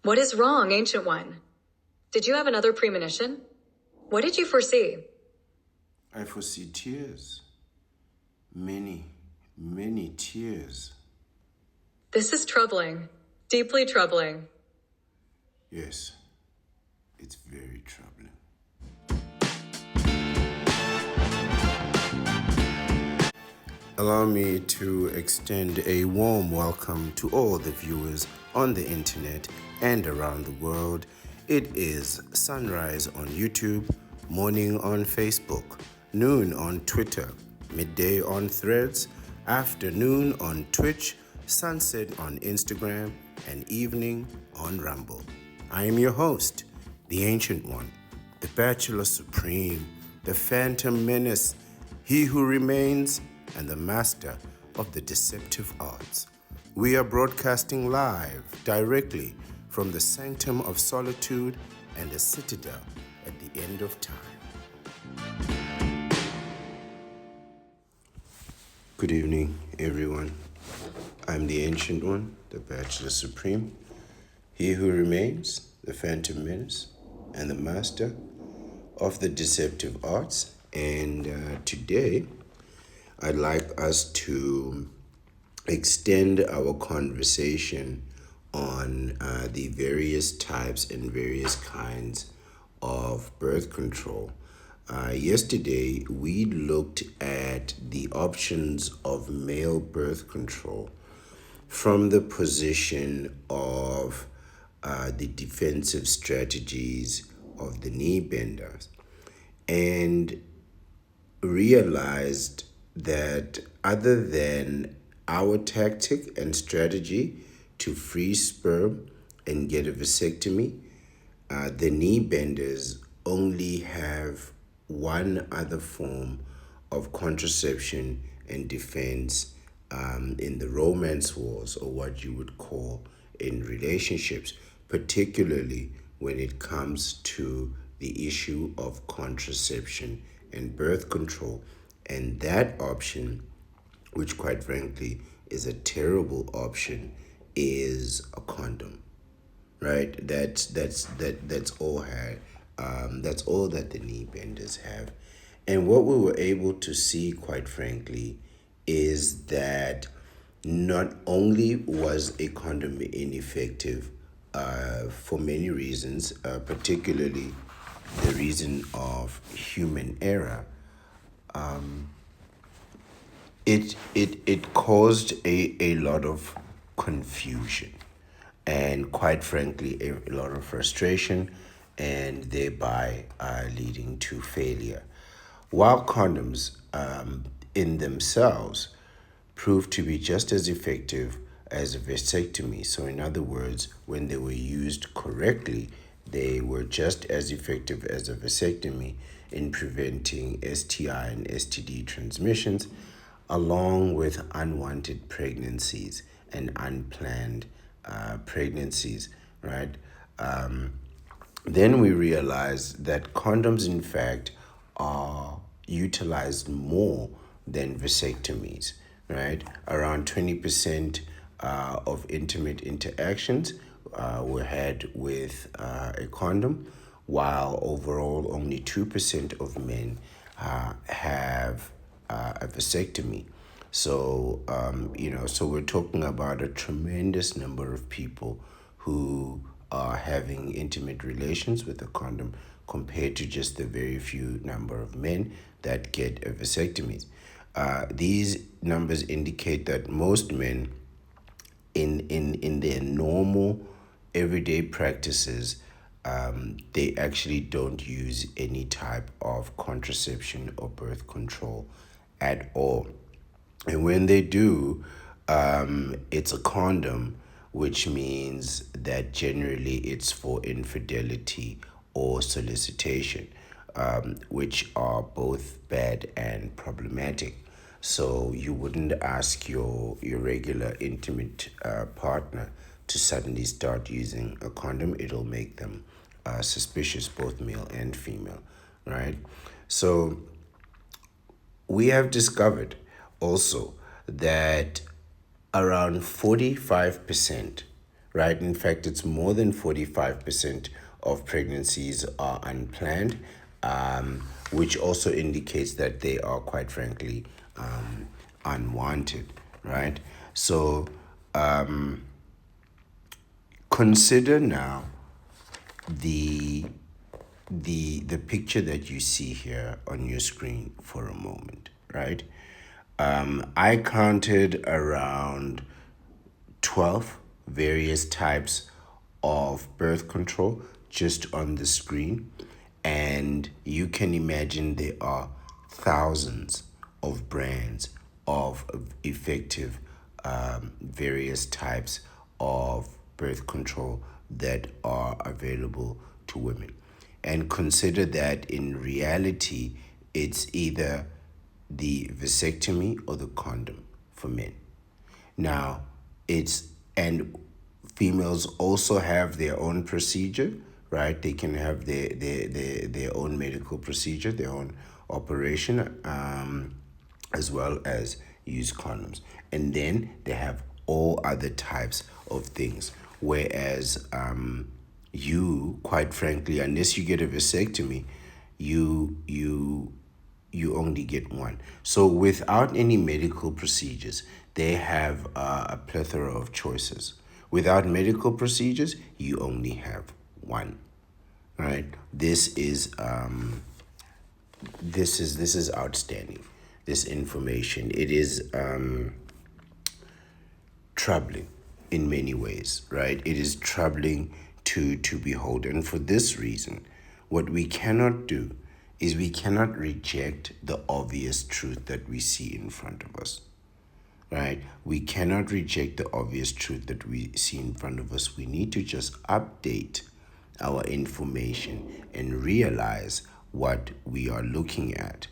What is wrong, Ancient One? Did you have another premonition? What did you foresee? I foresee tears. Many, many tears. This is troubling. Deeply troubling. Yes, it's very troubling. Allow me to extend a warm welcome to all the viewers on the internet and around the world. It is sunrise on YouTube, morning on Facebook, noon on Twitter, midday on Threads, afternoon on Twitch, sunset on Instagram, and evening on Rumble. I am your host, the Ancient One, the Bachelor Supreme, the Phantom Menace, he who remains, and the master of the deceptive arts. We are broadcasting live directly from the sanctum of solitude and the citadel at the end of time. Good evening, everyone. I'm the Ancient One, the Bachelor Supreme, he who remains, the Phantom Menace, and the master of the deceptive arts. And today, I'd like us to extend our conversation on the various types and various kinds of birth control. Yesterday, we looked at the options of male birth control from the position of the defensive strategies of the knee benders, and realized that other than our tactic and strategy to freeze sperm and get a vasectomy, the knee benders only have one other form of contraception and defense in the romance wars, or what you would call in relationships, particularly when it comes to the issue of contraception and birth control. And that option, which quite frankly is a terrible option, is a condom, right? That's all that's all that the knee benders have. And what we were able to see, quite frankly, is that not only was a condom ineffective for many reasons, particularly the reason of human error, it caused a lot of confusion and, quite frankly, a lot of frustration, and thereby leading to failure. While condoms in themselves proved to be just as effective as a vasectomy, so in other words, when they were used correctly, they were just as effective as a vasectomy in preventing STI and STD transmissions, along with unwanted pregnancies and unplanned pregnancies, right? Then we realized that condoms, in fact, are utilized more than vasectomies, right? Around 20% of intimate interactions were had with a condom, while overall only 2% of men have a vasectomy. So, so we're talking about a tremendous number of people who are having intimate relations with a condom compared to just the very few number of men that get a vasectomy. These numbers indicate that most men in their normal everyday practices, they actually don't use any type of contraception or birth control at all. And when they do, it's a condom, which means that generally it's for infidelity or solicitation, which are both bad and problematic. So you wouldn't ask your regular intimate partner to suddenly start using a condom. It'll make them suspicious, both male and female, right? So we have discovered also that around 45%, right? In fact, it's more than 45% of pregnancies are unplanned, which also indicates that they are, quite frankly, unwanted, right? So consider now the the picture that you see here on your screen for a moment, right? I counted around 12 various types of birth control just on the screen, and you can imagine there are thousands of brands of effective various types of birth control that are available to women. And consider that in reality, it's either the vasectomy or the condom for men. Now, it's and females also have their own procedure, right? They can have their own medical procedure, their own operation, as well as use condoms. And then they have all other types of things. Whereas you, quite frankly, unless you get a vasectomy, you only get one. So without any medical procedures, they have a plethora of choices. Without medical procedures, you only have one. Right? This is outstanding. This information, it is troubling in many ways, right? It is troubling to behold. And for this reason, what we cannot do is we cannot reject the obvious truth that we see in front of us, right? We cannot reject the obvious truth that we see in front of us. We need to just update our information and realize what we are looking at,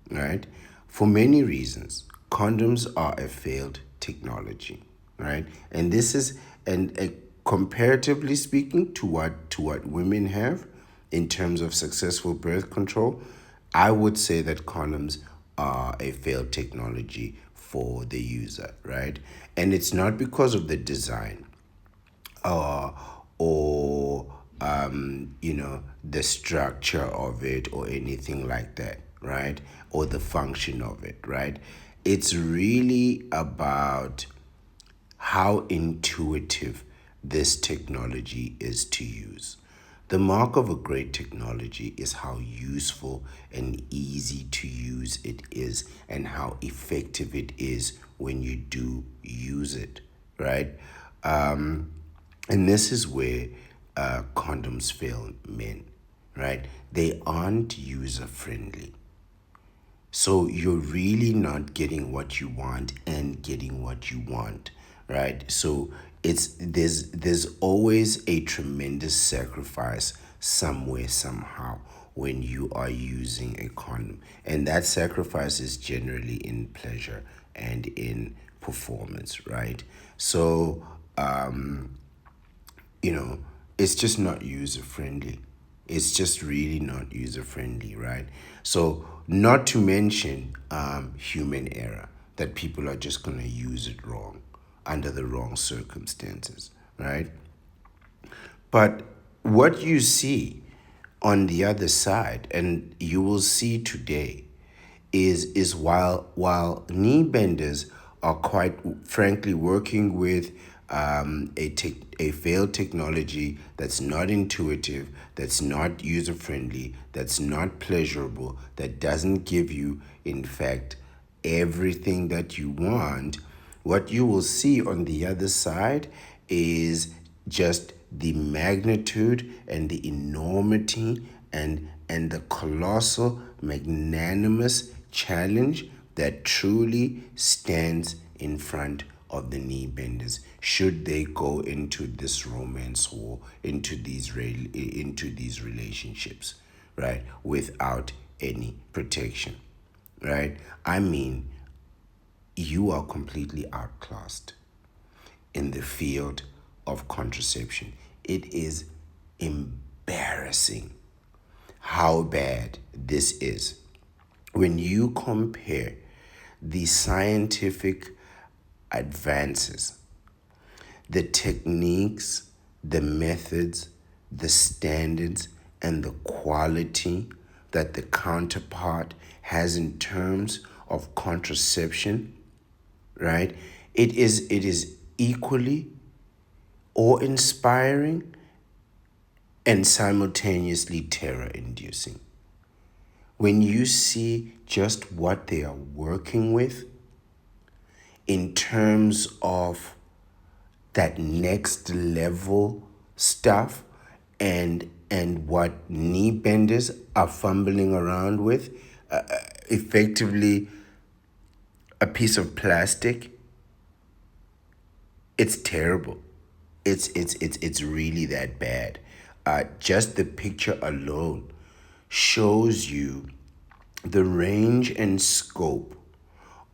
right? For many reasons, condoms are a failed technology, right? And this is and comparatively speaking to what women have in terms of successful birth control, I would say that condoms are a failed technology for the user, right? And it's not because of the design or the structure of it or anything like that, right? Or the function of it, right? It's really about how intuitive this technology is to use. The mark of a great technology is how useful and easy to use it is and how effective it is when you do use it, right? And this is where condoms fail men, right? They aren't user friendly. So you're really not getting what you want and getting what you want, right? So there's always a tremendous sacrifice somewhere somehow when you are using a condom. And that sacrifice is generally in pleasure and in performance, right? So it's just not user friendly. It's just really not user friendly, right? So, not to mention human error, that people are just going to use it wrong under the wrong circumstances, right? But what you see on the other side, and you will see today, is while knee benders are quite frankly working with a failed technology that's not intuitive, that's not user friendly, that's not pleasurable, that doesn't give you, in fact, everything that you want. What you will see on the other side is just the magnitude and the enormity and the colossal magnanimous challenge that truly stands in front of the knee benders should they go into this romance war, into these relationships, right, without any protection, right? I mean, you are completely outclassed in the field of contraception. It is embarrassing how bad this is when you compare the scientific advances, the techniques, the methods, the standards, and the quality that the counterpart has in terms of contraception, right? It is equally awe-inspiring and simultaneously terror-inducing. When you see just what they are working with in terms of that next level stuff and what knee benders are fumbling around with, effectively a piece of plastic, it's terrible. It's really that bad. Just the picture alone shows you the range and scope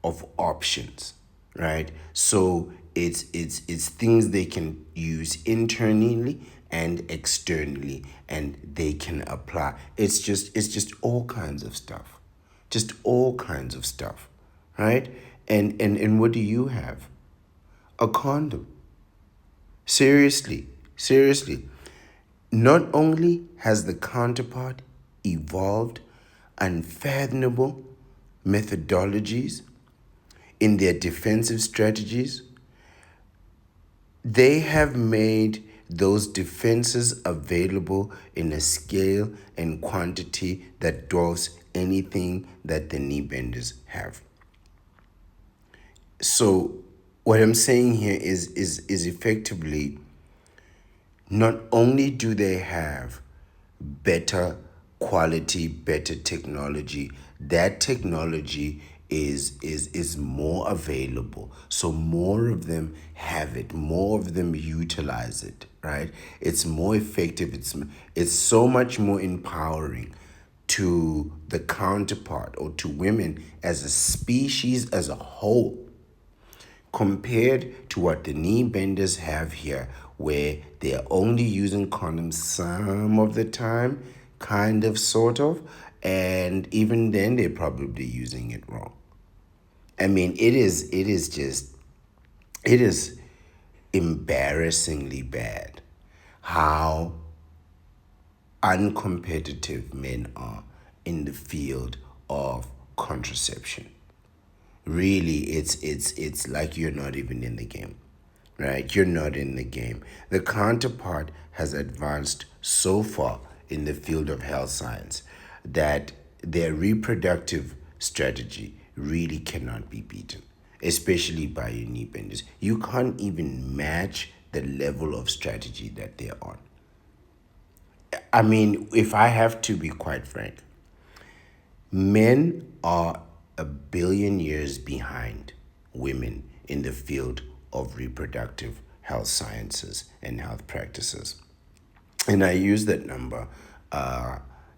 of options, right? So it's things they can use internally and externally, and they can apply. It's just all kinds of stuff, just all kinds of stuff, right? And what do you have? A condom. Seriously, seriously. Not only has the counterpart evolved unfathomable methodologies in their defensive strategies, they have made those defenses available in a scale and quantity that dwarfs anything that the knee benders have. So what I'm saying here is effectively, not only do they have better quality, better technology, that technology is more available. So more of them have it, more of them utilize it, right? It's more effective. It's so much more empowering to the counterpart or to women as a species as a whole, compared to what the knee benders have here, where they're only using condoms some of the time, kind of, sort of, and even then they're probably using it wrong. I mean, it is embarrassingly bad how uncompetitive men are in the field of contraception. Really, it's like you're not even in the game, right? You're not in the game. The counterpart has advanced so far in the field of health science that their reproductive strategy really cannot be beaten, especially by your knee benders. You can't even match the level of strategy that they're on. I mean, if I have to be quite frank, men are a billion years behind women in the field of reproductive health sciences and health practices. And I use that number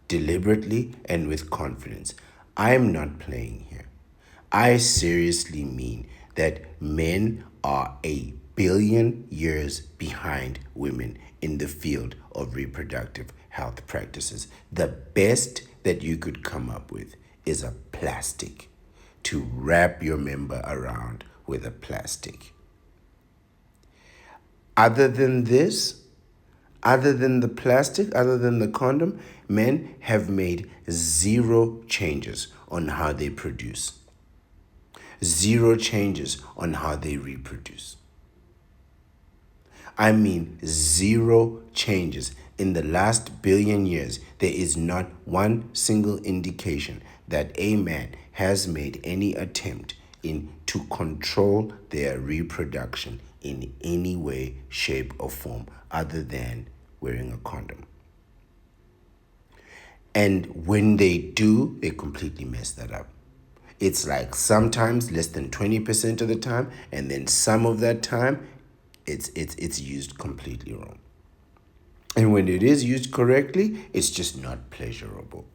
deliberately and with confidence. I am not playing here. I seriously mean that men are a billion years behind women in the field of reproductive health practices. The best that you could come up with is a plastic, to wrap your member around with a plastic. Other than this, other than the plastic, other than the condom, men have made zero changes on how they produce, zero changes on how they reproduce. I mean, zero changes. In the last billion years, there is not one single indication that a man has made any attempt to control their reproduction in any way, shape, or form other than wearing a condom. And when they do, they completely mess that up. It's like sometimes less than 20% of the time, and then some of that time, it's used completely wrong. And when it is used correctly, it's just not pleasurable.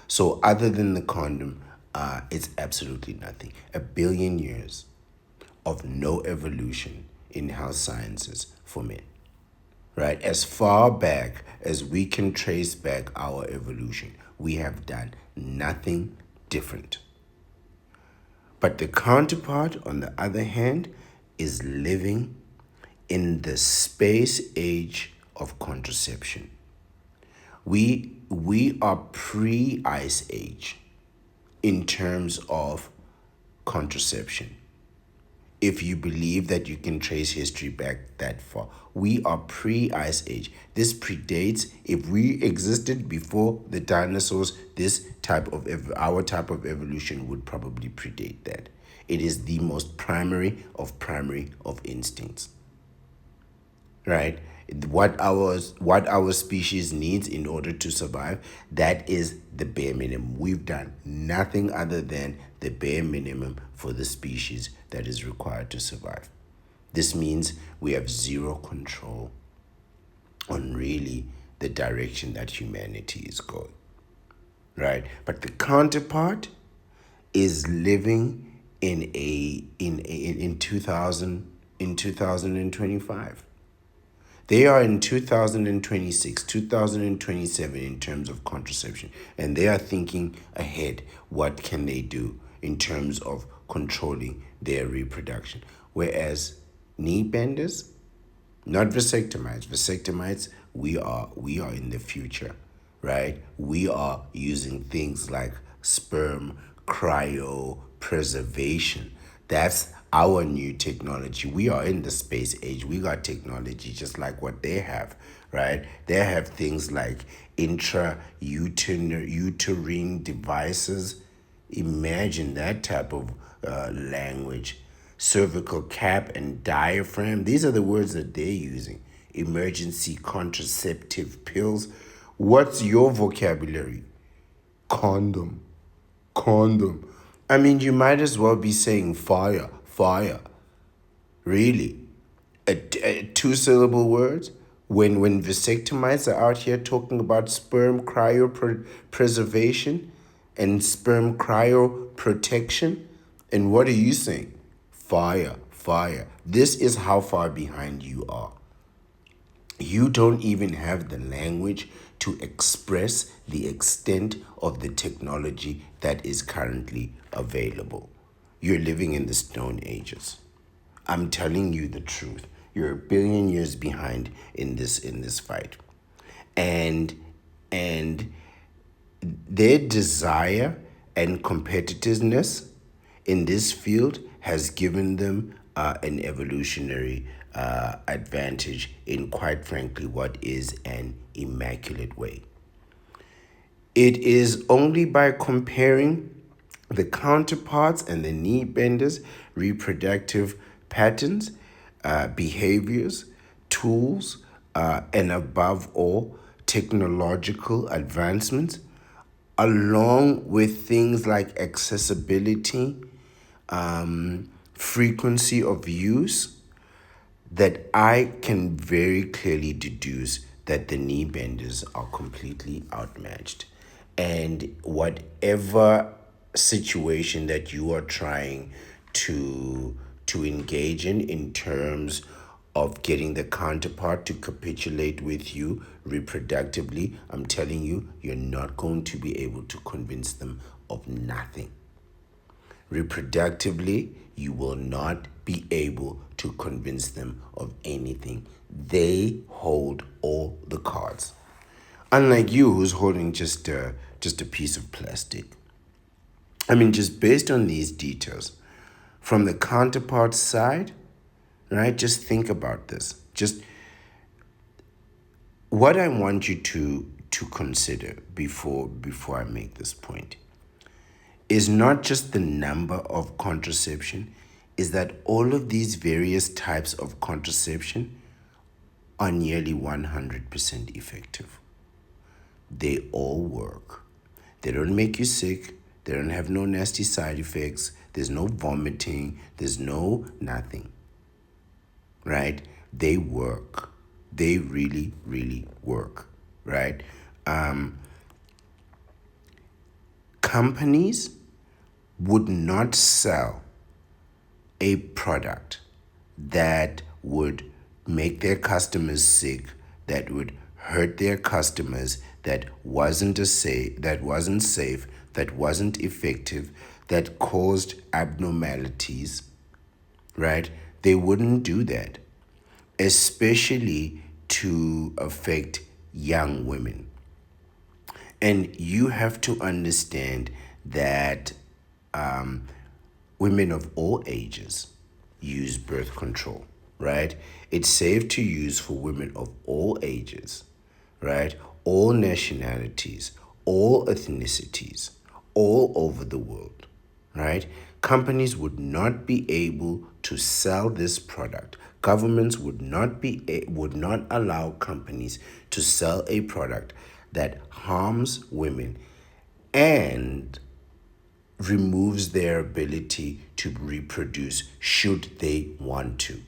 So other than the condom, it's absolutely nothing. A billion years of no evolution in health sciences for men, right? As far back as we can trace back our evolution, we have done nothing different. But the counterpart, on the other hand, is living in the space age of contraception. We are pre-ice age in terms of contraception. If you believe that you can trace history back that far, we are pre-ice age. This predates, if we existed before the dinosaurs, this type of our type of evolution would probably predate that. It is the most primary of instincts, right? What our species needs in order to survive, that is the bare minimum. We've done nothing other than the bare minimum for the species that is required to survive. This means we have zero control on really the direction that humanity is going, right? But the counterpart is living in 2025. They are in 2026, 2027 in terms of contraception, and they are thinking ahead. What can they do in terms of controlling their reproduction? Whereas knee benders, not vasectomites. Vasectomites, we are in the future, right? We are using things like sperm cryopreservation. That's our new technology. We are in the space age. We got technology just like what they have, right? They have things like intrauterine devices. Imagine that type of language. Cervical cap and diaphragm. These are the words that they're using. Emergency contraceptive pills. What's your vocabulary? Condom. Condom. I mean, you might as well be saying fire. Fire. Really? Two-syllable words? When vasectomites are out here talking about sperm cryopreservation and sperm cryoprotection, and what are you saying? Fire, fire. This is how far behind you are. You don't even have the language to express the extent of the technology that is currently available. You're living in the Stone Ages. I'm telling you the truth. You're a billion years behind in this fight. And their desire and competitiveness in this field has given them an evolutionary advantage in, quite frankly, what is an immaculate way. It is only by comparing the counterparts and the knee benders' reproductive patterns, behaviors, tools, and above all, technological advancements, along with things like accessibility, frequency of use, that I can very clearly deduce that the knee benders are completely outmatched. And whatever situation that you are trying to engage in terms of getting the counterpart to capitulate with you reproductively, I'm telling you, you're not going to be able to convince them of nothing. Reproductively, you will not be able to convince them of anything. They hold all the cards. Unlike you, who's holding just a piece of plastic. I mean, just based on these details, from the counterpart side, right? Just think about this. Just what I want you to consider before I make this point is not just the number of contraception, is that all of these various types of contraception are nearly 100% effective. They all work. They don't make you sick. They don't have no nasty side effects. There's no vomiting. There's no nothing. Right? They work. They really, really work. Right? Companies would not sell a product that would make their customers sick, that would hurt their customers, that wasn't safe, that wasn't effective, that caused abnormalities, right? They wouldn't do that, especially to affect young women. And you have to understand that women of all ages use birth control, right? It's safe to use for women of all ages, right? All nationalities, all ethnicities, all over the world, right? Companies would not be able to sell this product. Governments would not allow companies to sell a product that harms women and removes their ability to reproduce should they want to,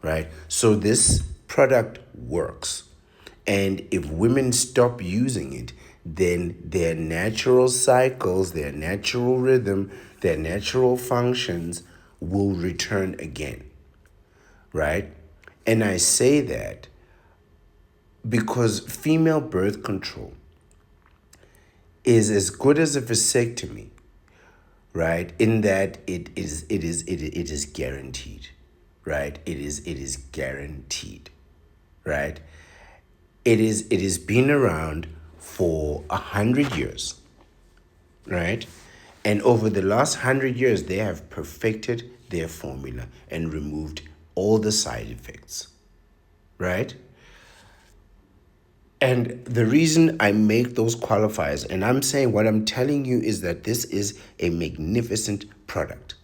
right? So this product works. And if women stop using it, then their natural cycles, their natural rhythm, their natural functions will return again, right? And I say that because female birth control is as good as a vasectomy, right? In that it is guaranteed, right? It is guaranteed, right? It is been around for 100 years, right? And over the last 100 years, they have perfected their formula and removed all the side effects, right? And the reason I make those qualifiers, and I'm saying what I'm telling you is that this is a magnificent product.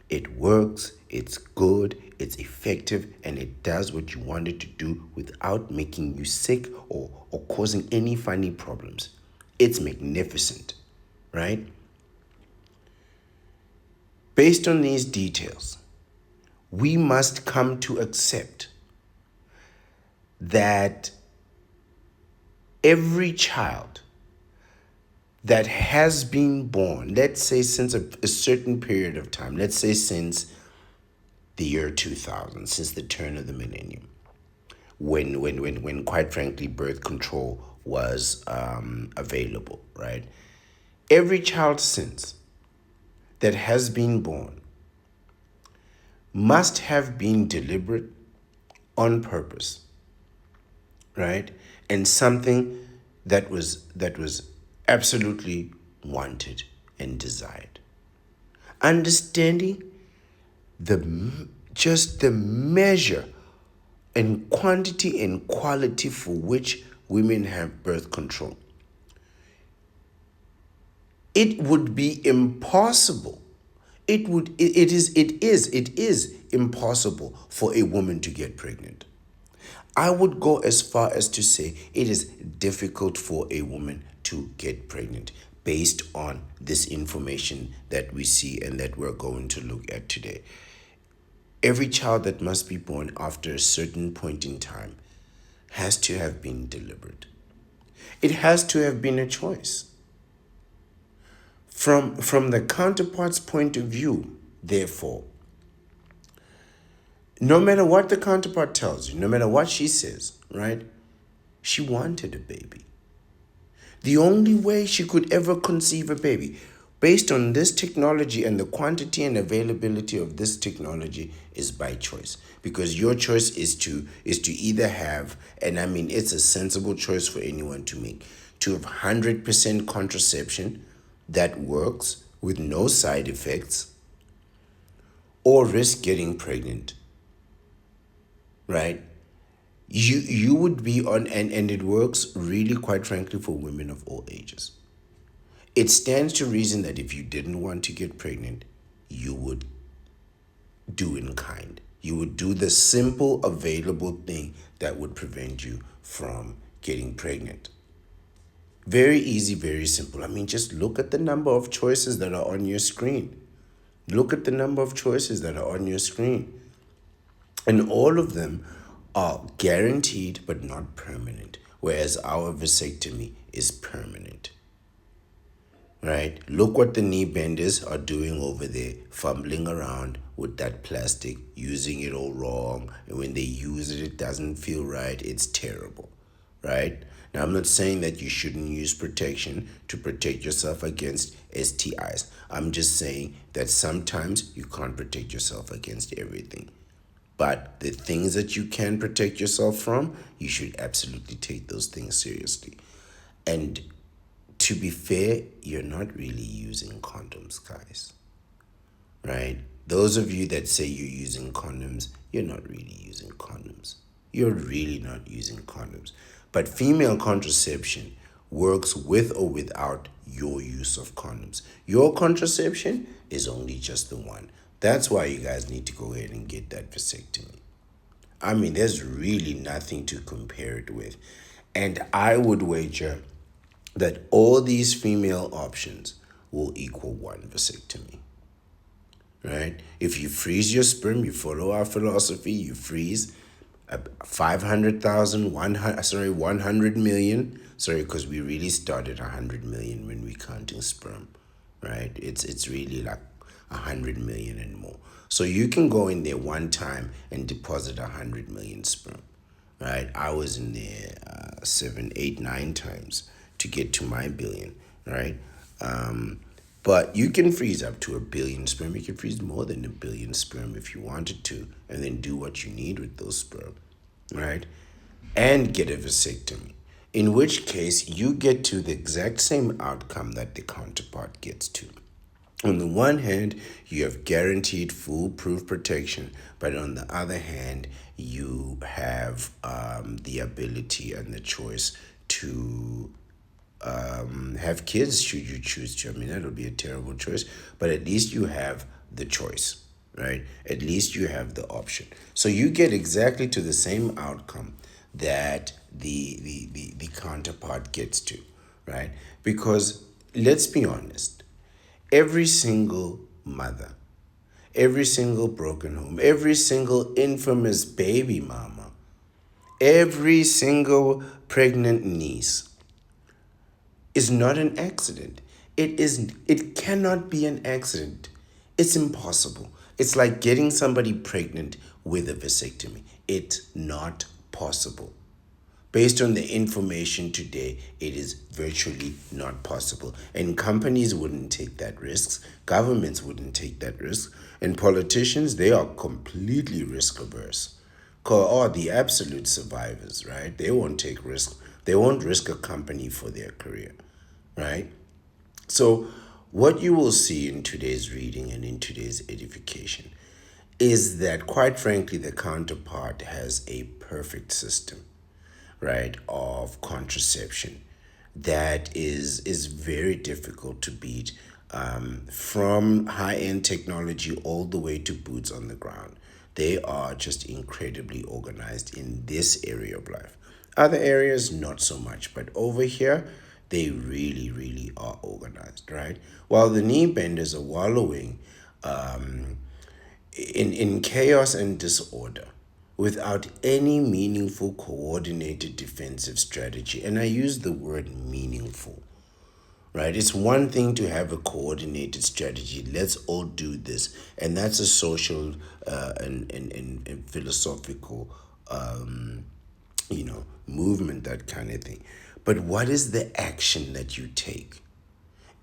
It works, it's good, it's effective, and it does what you want it to do without making you sick or causing any funny problems. It's magnificent, right? Based on these details, we must come to accept that every child that has been born, let's say since a certain period of time, let's say since the year 2000, since the turn of the millennium, when quite frankly, birth control was available, right? Every child since that has been born must have been deliberate, on purpose, right? And something that was absolutely wanted and desired. Understanding just the measure and quantity and quality for which women have birth control. It would be impossible. It is impossible for a woman to get pregnant. I would go as far as to say it is difficult for a woman to get pregnant based on this information that we see and that we're going to look at today. Every child that must be born after a certain point in time has to have been deliberate. It has to have been a choice. From the counterpart's point of view, therefore, no matter what the counterpart tells you, no matter what she says, right? She wanted a baby. The only way she could ever conceive a baby, based on this technology and the quantity and availability of this technology, is by choice. Because your choice is to either have, and I mean it's a sensible choice for anyone to make, to have 100% contraception that works with no side effects, or risk getting pregnant, right? You would be on, and it works really, quite frankly, for women of all ages. It stands to reason that if you didn't want to get pregnant, you would do in kind. You would do the simple available thing that would prevent you from getting pregnant. Very easy, very simple. I mean, just look at the number of choices that are on your screen. Look at the number of choices that are on your screen. And all of them are guaranteed but not permanent, whereas our vasectomy is permanent. Right? Look what the knee benders are doing over there, fumbling around with that plastic, using it all wrong. And when they use it, it doesn't feel right. It's terrible. Right? Now, I'm not saying that you shouldn't use protection to protect yourself against STIs. I'm just saying that sometimes you can't protect yourself against everything. But the things that you can protect yourself from, you should absolutely take those things seriously. And to be fair, you're not really using condoms, guys, right? Those of you that say you're using condoms, you're not really using condoms. You're really not using condoms. But female contraception works with or without your use of condoms. Your contraception is only just the one. That's why you guys need to go ahead and get that vasectomy. I mean, there's really nothing to compare it with. And I would wager that all these female options will equal one vasectomy, right? If you freeze your sperm, you follow our philosophy, you freeze 500,000, 100 million. Sorry, because we really started 100 million when we counting sperm, right? It's really like 100 million and more. So you can go in there one time and deposit 100 million sperm, right? I was in there 7, 8, 9 times to get to my billion, right? But you can freeze up to 1 billion sperm. You can freeze more than 1 billion sperm if you wanted to, and then do what you need with those sperm, right? And get a vasectomy. In which case, you get to the exact same outcome that the counterpart gets to. On the one hand, you have guaranteed foolproof protection, but on the other hand, you have the ability and the choice to have kids should you choose to. I mean, that would be a terrible choice, but at least you have the choice, right? At least you have the option. So you get exactly to the same outcome that the counterpart gets to, right? Because let's be honest, every single mother, every single broken home, every single infamous baby mama, every single pregnant niece is not an accident. It cannot be an accident. It's impossible. It's like getting somebody pregnant with a vasectomy. It's not possible. Based on the information today, it is virtually not possible. And companies wouldn't take that risk. Governments wouldn't take that risk. And politicians, they are completely risk averse. Or the absolute survivors, right? They won't take risk. They won't risk a company for their career, right? So what you will see in today's reading and in today's edification is that, quite frankly, the counterpart has a perfect system, right, of contraception that is very difficult to beat, from high-end technology all the way to boots on the ground. They are just incredibly organized in this area of life. Other areas, not so much, but over here, they really, really are organized, right? While the knee benders are wallowing in chaos and disorder without any meaningful coordinated defensive strategy. And I use the word meaningful, right? It's one thing to have a coordinated strategy. Let's all do this. And that's a social and philosophical, movement, that kind of thing. But what is the action that you take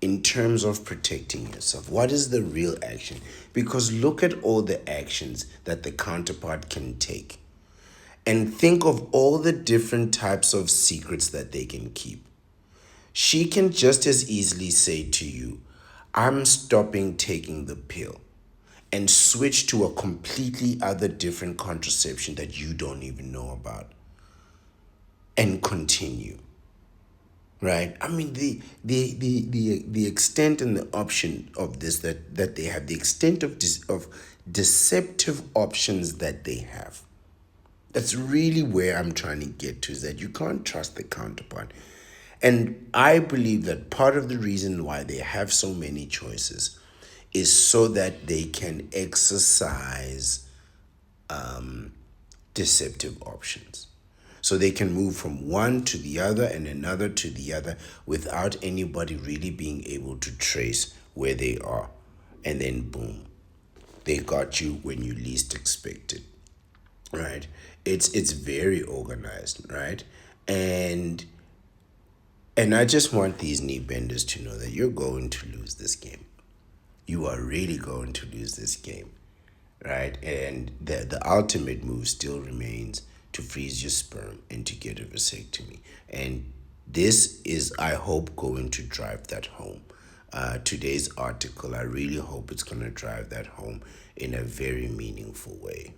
in terms of protecting yourself? What is the real action? Because look at all the actions that the counterpart can take. And think of all the different types of secrets that they can keep. She can just as easily say to you, I'm stopping taking the pill, and switch to a completely other different contraception that you don't even know about, and continue. Right? I mean, the extent and the option of this that they have, the extent of deceptive options that they have. That's really where I'm trying to get to, is that you can't trust the counterpart. And I believe that part of the reason why they have so many choices is so that they can exercise deceptive options. So they can move from one to the other and another to the other without anybody really being able to trace where they are. And then boom, they got you when you least expect it. Right? It's very organized, right? And I just want these knee benders to know that you're going to lose this game. You are really going to lose this game. right? And the ultimate move still remains to freeze your sperm and to get a vasectomy. And this is, I hope, going to drive that home. Today's article, I really hope it's going to drive that home in a very meaningful way.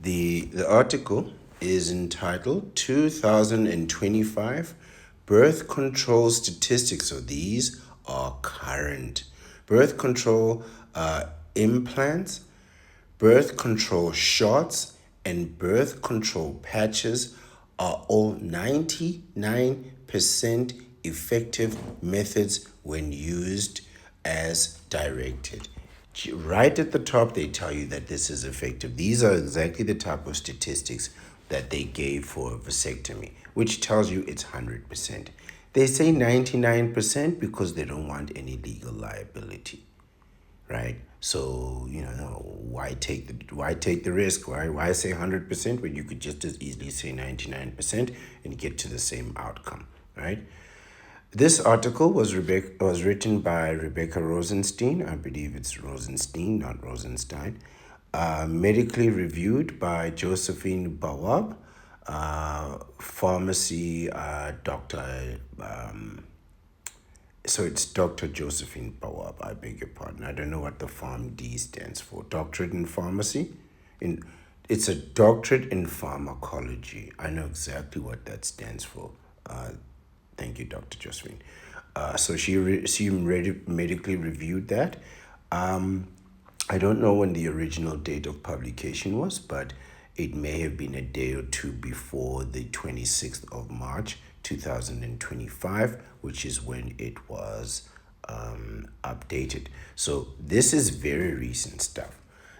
The article is entitled 2025 Birth Control Statistics. So these are current. Birth control implants, birth control shots, and birth control patches are all 99% effective methods when used as directed. Right at the top, they tell you that this is effective. These are exactly the type of statistics that they gave for vasectomy, which tells you it's 100%. They say 99% because they don't want any legal liability, right? So why take the risk? Why say 100% when you could just as easily say 99% and get to the same outcome, right? This article was written by Rebecca Rosenstein. I believe it's Rosenstein, not Rosenstein. Medically reviewed by Josephine Bawab, pharmacy doctor. So it's Dr. Josephine Bawab. I beg your pardon. I don't know what the PharmD stands for. Doctorate in pharmacy. In It's a doctorate in pharmacology. I know exactly what that stands for. Thank you, Dr. Josephine. So medically reviewed that. I don't know when the original date of publication was, but it may have been a day or two before the 26th of March 2025, which is when it was updated. So this is very recent stuff.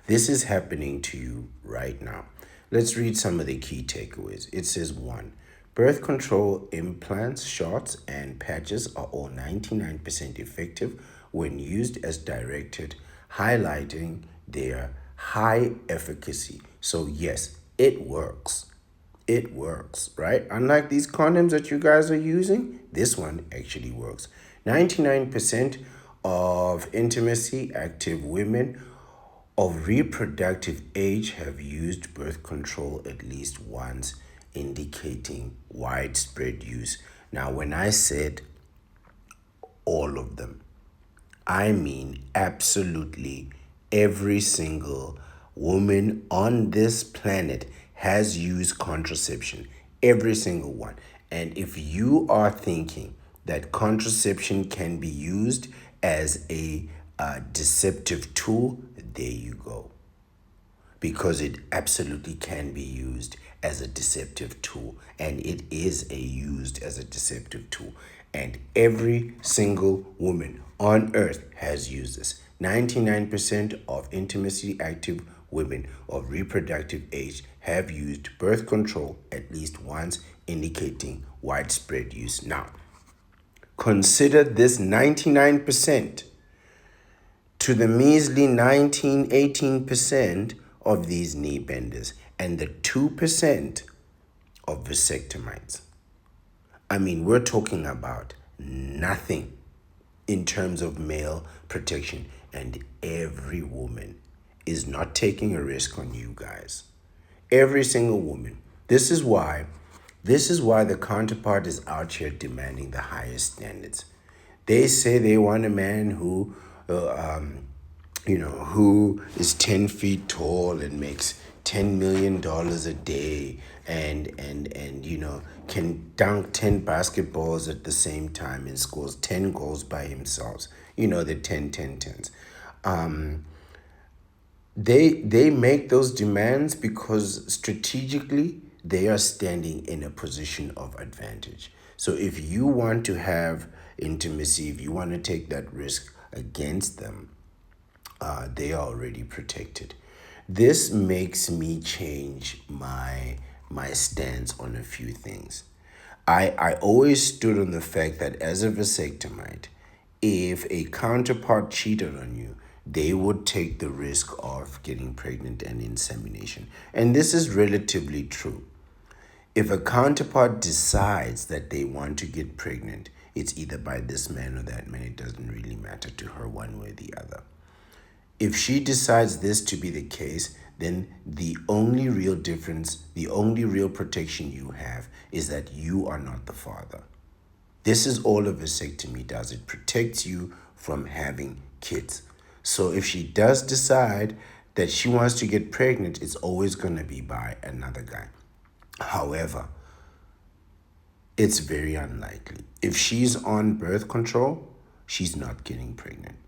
This is happening to you right now. Let's read some of the key takeaways. It says one, birth control implants, shots, and patches are all 99% effective when used as directed, highlighting their high efficacy. So, yes, it works. It works, right? Unlike these condoms that you guys are using, this one actually works. 99% of intimacy active women of reproductive age have used birth control at least once, indicating widespread use. Now, when I said all of them, I mean absolutely every single woman on this planet has used contraception. Every single one. And if you are thinking that contraception can be used as a deceptive tool, there you go, because it absolutely can be used as a deceptive tool, and it is used as a deceptive tool, and every single woman on earth has used this. 99% of intimacy active women of reproductive age have used birth control at least once, indicating widespread use. Now, consider this 99% to the measly 18% of these knee benders and the 2% of vasectomites. I mean, we're talking about nothing in terms of male protection, and every woman is not taking a risk on you guys. Every single woman. This is why the counterpart is out here demanding the highest standards. They say they want a man who is 10 feet tall and makes $10 million a day and can dunk 10 basketballs at the same time and scores 10 goals by himself. The 10-10-10s. They make those demands because strategically they are standing in a position of advantage. So if you want to have intimacy, if you want to take that risk against them, they are already protected. This makes me change my stance on a few things. I always stood on the fact that as a vasectomite, if a counterpart cheated on you, they would take the risk of getting pregnant and insemination. And this is relatively true. If a counterpart decides that they want to get pregnant, it's either by this man or that man. It doesn't really matter to her one way or the other. If she decides this to be the case, then the only real difference, the only real protection you have is that you are not the father. This is all a vasectomy does. It protects you from having kids. So if she does decide that she wants to get pregnant, it's always going to be by another guy. However, it's very unlikely. If she's on birth control, she's not getting pregnant.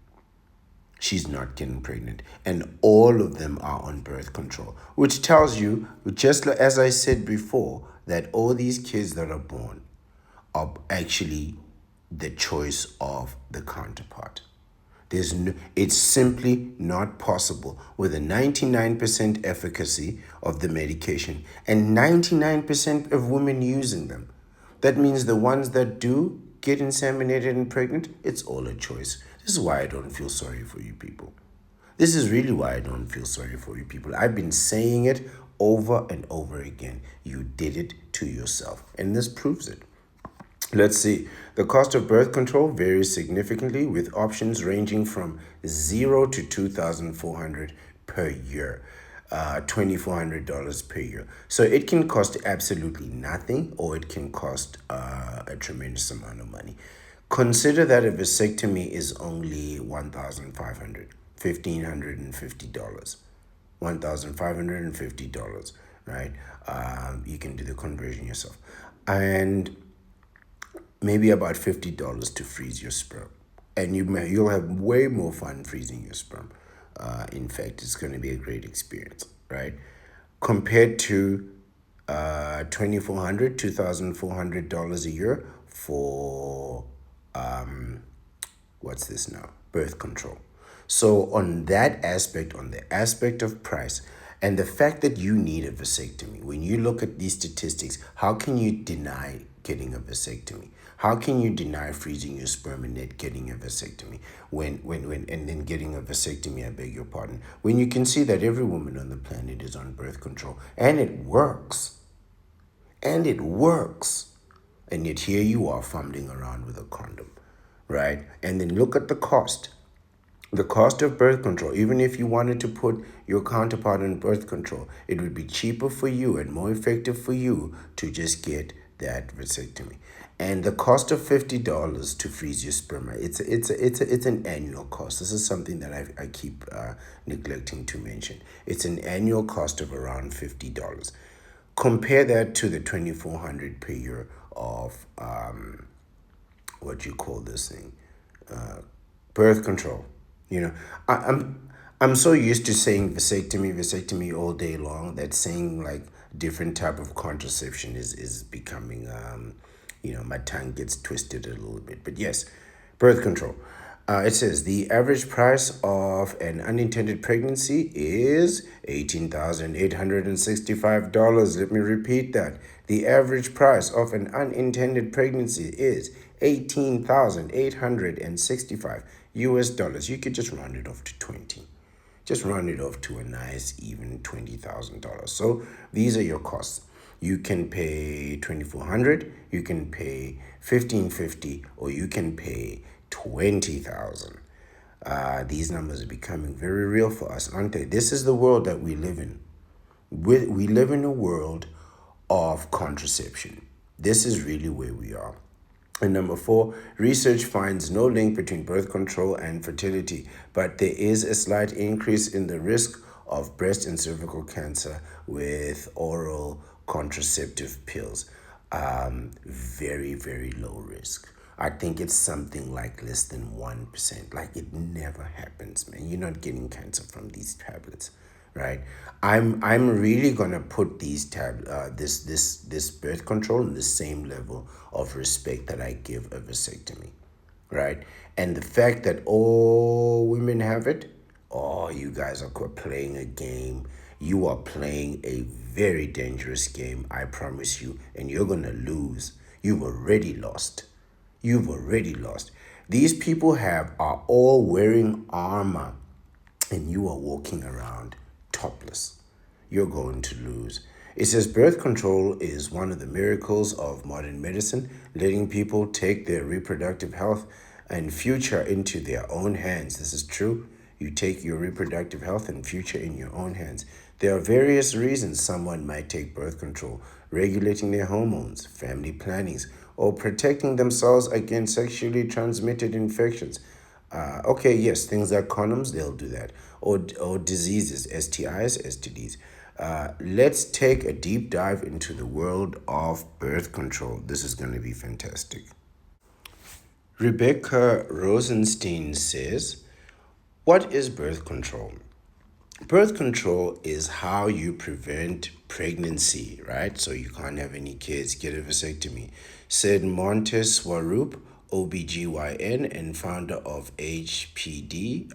She's not getting pregnant. And all of them are on birth control, which tells you, just as I said before, that all these kids that are born are actually the choice of the counterpart. It's simply not possible with a 99% efficacy of the medication and 99% of women using them. That means the ones that do get inseminated and pregnant, it's all a choice. This is why I don't feel sorry for you people. This is really why I don't feel sorry for you people. I've been saying it over and over again. You did it to yourself, and this proves it. Let's see. The cost of birth control varies significantly with options ranging from 0 to $2,400 per year, $2,400 per year. So it can cost absolutely nothing or it can cost a tremendous amount of money. Consider that a vasectomy is only $1,550, $1,550, right? You can do the conversion yourself. And maybe about $50 to freeze your sperm. And you'll have way more fun freezing your sperm. In fact, it's going to be a great experience, right? Compared to $2,400 a year for what's this now? Birth control. So on that aspect, on the aspect of price, and the fact that you need a vasectomy, when you look at these statistics, how can you deny getting a vasectomy? How can you deny freezing your sperm and then getting a vasectomy? And then getting a vasectomy, I beg your pardon, when you can see that every woman on the planet is on birth control and it works. And it works. And yet here you are fumbling around with a condom, right? And then look at the cost. The cost of birth control, even if you wanted to put your counterpart on birth control, it would be cheaper for you and more effective for you to just get that vasectomy. And the cost of $50 to freeze your sperm, it's an annual cost. This is something that I keep neglecting to mention. It's an annual cost of around $50. Compare that to the $2,400 per year of what you call this thing, birth control. You know, I'm so used to saying vasectomy all day long that saying like different type of contraception is becoming my tongue gets twisted a little bit. But yes, birth control. It says the average price of an unintended pregnancy is $18,865. Let me repeat that. The average price of an unintended pregnancy is $18,865 US. You could just round it off to 20. Just round it off to a nice even $20,000. So these are your costs. You can pay $2,400, you can pay $1,550, or you can pay $20,000. These numbers are becoming very real for us, aren't they? This is the world that we live in. We live in a world of contraception. This is really where we are. And number 4, research finds no link between birth control and fertility, but there is a slight increase in the risk of breast and cervical cancer with oral contraceptive pills. Very, very low risk. I think it's something like less than 1%. Like it never happens, man. You're not getting cancer from these tablets, right? I'm really gonna put these this birth control in the same level of respect that I give a vasectomy, right? And the fact that all women have it, oh, you guys are playing a game. You are playing a very dangerous game, I promise you, and you're gonna lose. You've already lost. You've already lost. These people are all wearing armor, and you are walking around topless. You're going to lose. It says birth control is one of the miracles of modern medicine, letting people take their reproductive health and future into their own hands. This is true. You take your reproductive health and future in your own hands. There are various reasons someone might take birth control: regulating their hormones, family plannings, or protecting themselves against sexually transmitted infections. Okay, yes, things like condoms, they'll do that. Or diseases, STIs, STDs. Let's take a deep dive into the world of birth control. This is going to be fantastic. Rebecca Rosenstein says, what is birth control? Birth control is how you prevent pregnancy, right? So you can't have any kids, get a vasectomy. Said Montes Swaroop, OBGYN and founder of HPDRX.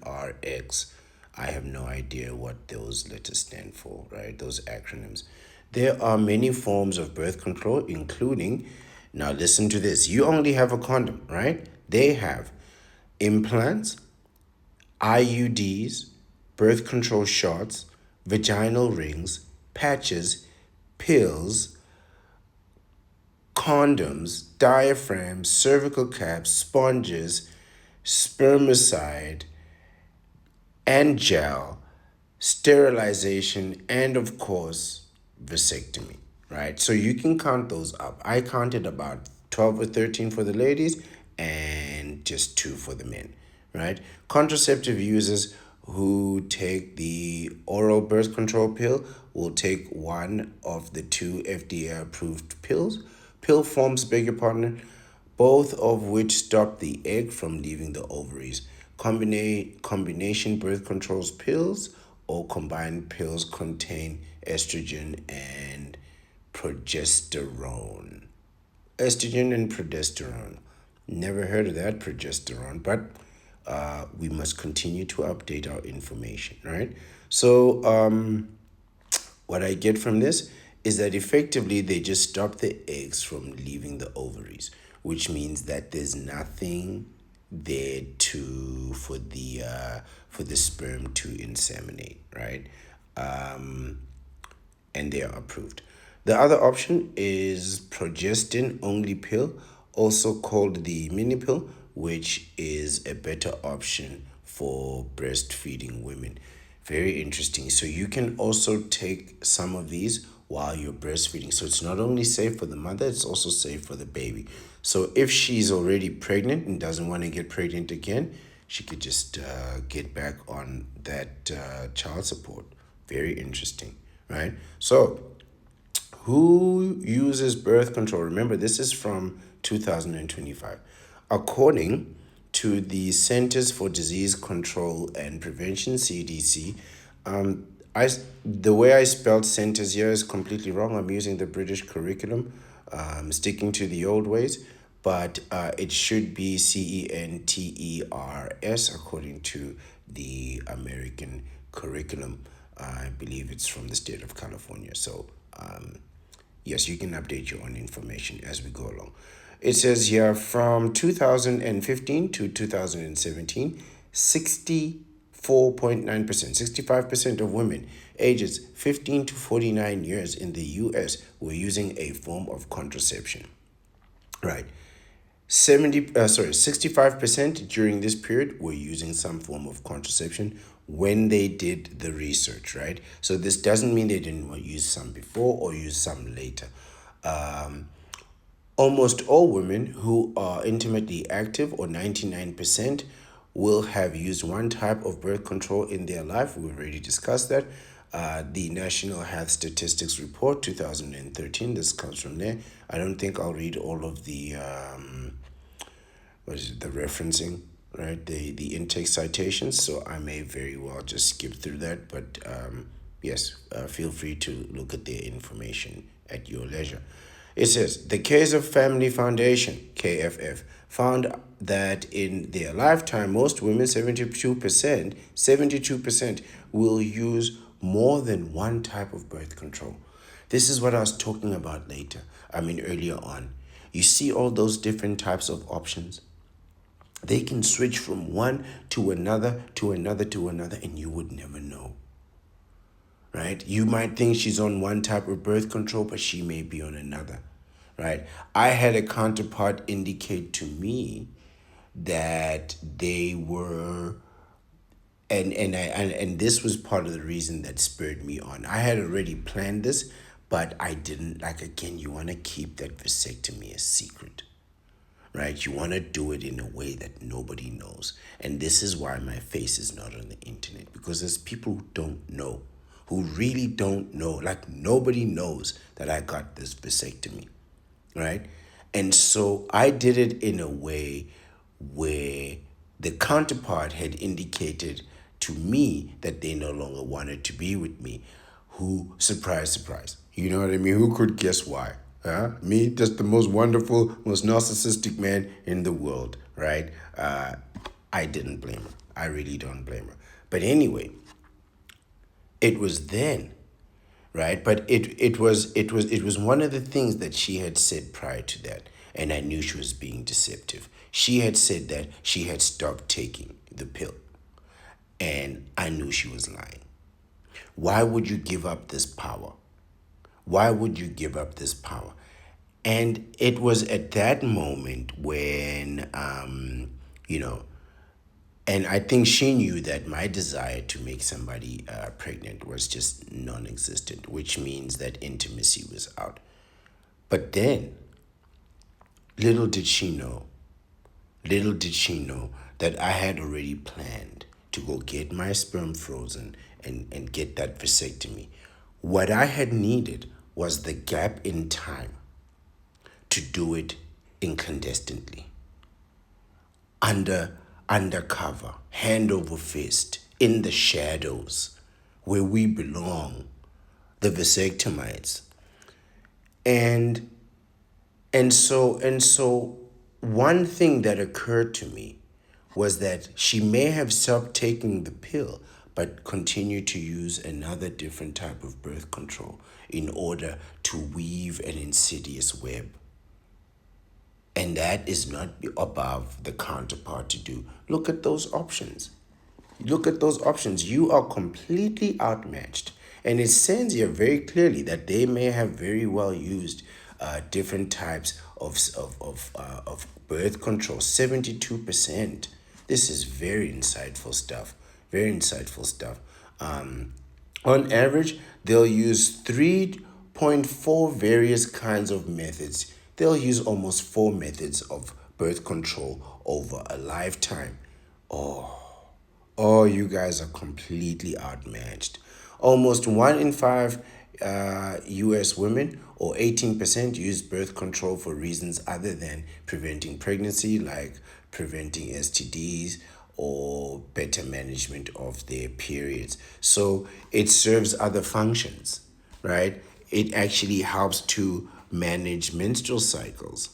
I have no idea what those letters stand for, right? Those acronyms. There are many forms of birth control, including, now listen to this, you only have a condom, right? They have implants, IUDs, birth control shots, vaginal rings, patches, pills, condoms, diaphragms, cervical caps, sponges, spermicide, and gel, sterilization, and of course, vasectomy, right? So you can count those up. I counted about 12 or 13 for the ladies and just 2 for the men, right? Contraceptive users who take the oral birth control pill will take one of the 2 FDA approved pill forms, beg your pardon, both of which stop the egg from leaving the ovaries. Combination birth controls pills or combined pills contain estrogen and progesterone. Estrogen and progesterone. Never heard of that, progesterone, but we must continue to update our information, right? So, what I get from this is that effectively they just stop the eggs from leaving the ovaries, which means that there's nothing there to for the sperm to inseminate, right? And they are approved. The other option is progestin only pill, also called the mini pill, which is a better option for breastfeeding women. Very interesting. So you can also take some of these while you're breastfeeding. So it's not only safe for the mother, it's also safe for the baby. So if she's already pregnant and doesn't want to get pregnant again, she could just get back on that child support. Very interesting, right? So who uses birth control? Remember, this is from 2025. According to the Centers for Disease Control and Prevention, CDC, the way I spelled centers here is completely wrong. I'm using the British curriculum, sticking to the old ways, but it should be CENTERS according to the American curriculum. I believe it's from the state of California. So, yes, you can update your own information as we go along. It says here from 2015 to 2017, 64.9%, 65% of women ages 15 to 49 years in the US were using a form of contraception. Right. 65% during this period were using some form of contraception when they did the research, right? So this doesn't mean they didn't use some before or use some later. Almost all women who are intimately active, or 99%, will have used one type of birth control in their life. We've already discussed that. The National Health Statistics Report 2013, this comes from there. I don't think I'll read all of the the referencing, right? The intake citations. So I may very well just skip through that. But yes, feel free to look at their information at your leisure. It says the Case of Family Foundation, KFF, found that in their lifetime, most women, 72%, will use more than one type of birth control. This is what I was talking about earlier on. You see all those different types of options. They can switch from one to another, to another, to another, and you would never know. Right? You might think she's on one type of birth control, but she may be on another. Right? I had a counterpart indicate to me that they were And this was part of the reason that spurred me on. I had already planned this, but I didn't, like, again, you want to keep that vasectomy a secret, right? You want to do it in a way that nobody knows. And this is why my face is not on the internet, because there's people who don't know, who really don't know. Like, nobody knows that I got this vasectomy, right? And so I did it in a way where the counterpart had indicated to me that they no longer wanted to be with me. Who, surprise, surprise, you know what I mean? Who could guess why? Huh? Me, just the most wonderful, most narcissistic man in the world, right? I didn't blame her. I really don't blame her. But anyway, it was then, right? But it was one of the things that she had said prior to that, and I knew she was being deceptive. She had said that she had stopped taking the pill, and I knew she was lying. Why would you give up this power? Why would you give up this power? And it was at that moment when, you know, and I think she knew that my desire to make somebody pregnant was just non existent, which means that intimacy was out. But then, little did she know, little did she know that I had already planned to go get my sperm frozen and get that vasectomy. What I had needed was the gap in time to do it incandescently, under undercover, hand over fist, in the shadows, where we belong, the vasectomites. And and so one thing that occurred to me was that she may have stopped taking the pill but continued to use another different type of birth control in order to weave an insidious web. And that is not above the counterpart to do. Look at those options. Look at those options. You are completely outmatched. And it says here very clearly that they may have very well used different types of birth control. 72%. This is very insightful stuff. Very insightful stuff. On average, they'll use 3.4 various kinds of methods. They'll use almost 4 methods of birth control over a lifetime. Oh, you guys are completely outmatched. Almost 1 in 5 US women, or 18%, use birth control for reasons other than preventing pregnancy, like preventing STDs or better management of their periods. So it serves other functions, right? It actually helps to manage menstrual cycles,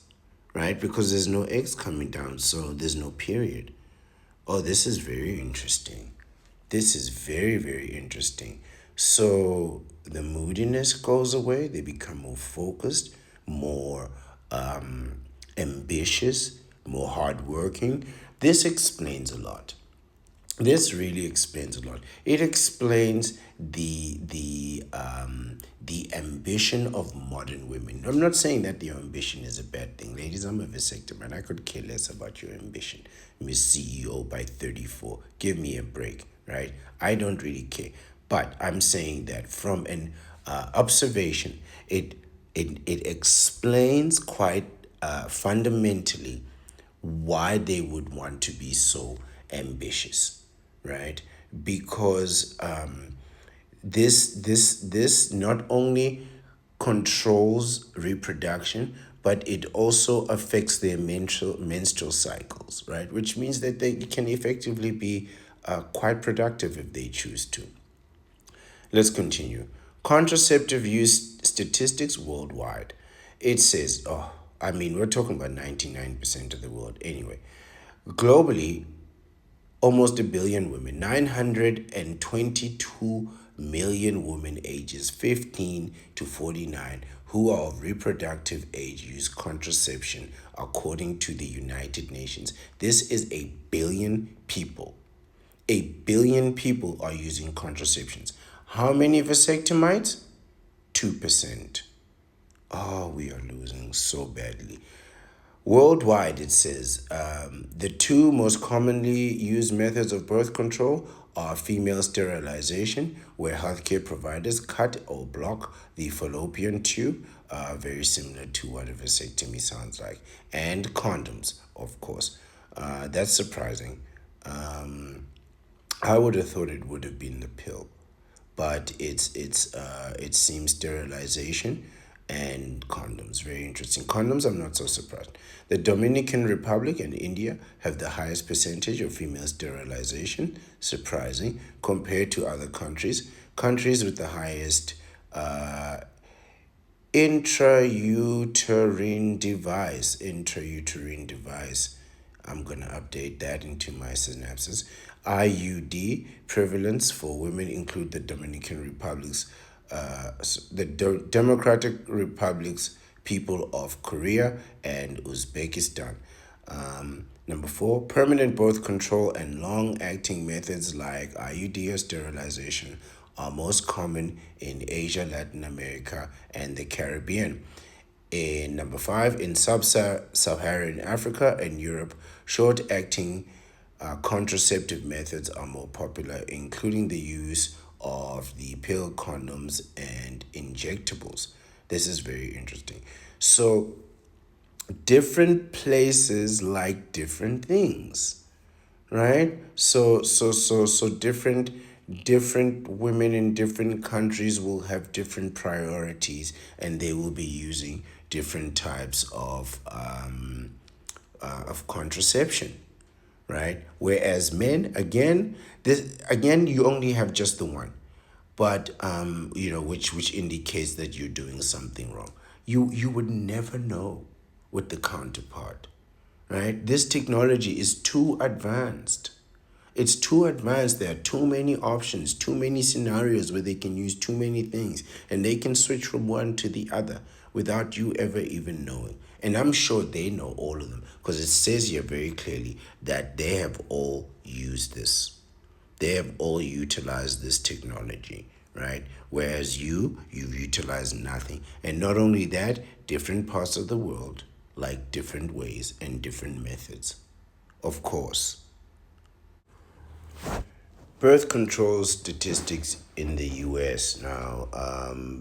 right? Because there's no eggs coming down, so there's no period. Oh, this is very interesting. This is very, very interesting. So the moodiness goes away, they become more focused, more ambitious, more hardworking. This explains a lot. This really explains a lot. It explains the ambition of modern women. I'm not saying that your ambition is a bad thing. Ladies, I'm a vasectomy and I could care less about your ambition. Miss CEO by 34. Give me a break, right? I don't really care. But I'm saying that from an observation, it explains quite fundamentally why they would want to be so ambitious, right? Because this not only controls reproduction, but it also affects their menstrual cycles, right? Which means that they can effectively be quite productive if they choose to. Let's continue. Contraceptive use statistics worldwide. It says, oh, I mean, we're talking about 99% of the world anyway. Globally, almost a billion women, 922 million women ages 15 to 49 who are of reproductive age use contraception, according to the United Nations. This is a billion people. A billion people are using contraceptions. How many vasectomites? 2%. Oh, we are losing so badly. Worldwide, it says the two most commonly used methods of birth control are female sterilization, where healthcare providers cut or block the fallopian tube, very similar to what a vasectomy sounds like, and condoms, of course. That's surprising. I would have thought it would have been the pill, but it seems sterilization and condoms. Very interesting. Condoms, I'm not so surprised. The Dominican Republic and India have the highest percentage of female sterilization, surprising, compared to other countries. Countries with the highest intrauterine device. I'm going to update that into my synapses. IUD prevalence for women include the Dominican Republic's, Democratic Republic's, people of Korea and Uzbekistan. Number four, permanent birth control and long-acting methods like IUD or sterilization are most common in Asia, Latin America, and the Caribbean. In number five, in sub-Saharan Africa and Europe, short-acting contraceptive methods are more popular, including the use of the pill, condoms, and injectables. This is very interesting. So, different places like different things, right? So different women in different countries will have different priorities, and they will be using different types of contraception, right? Whereas men, again you only have just the one, but which indicates that you're doing something wrong. You would never know with the counterpart, right? This technology is too advanced. It's too advanced. There are too many options, too many scenarios where they can use too many things, and they can switch from one to the other without you ever even knowing. And I'm sure they know all of them, because it says here very clearly that they have all used this. They have all utilized this technology, right? Whereas you've utilized nothing. And not only that, different parts of the world like different ways and different methods. Of course, birth control statistics in the US. Now,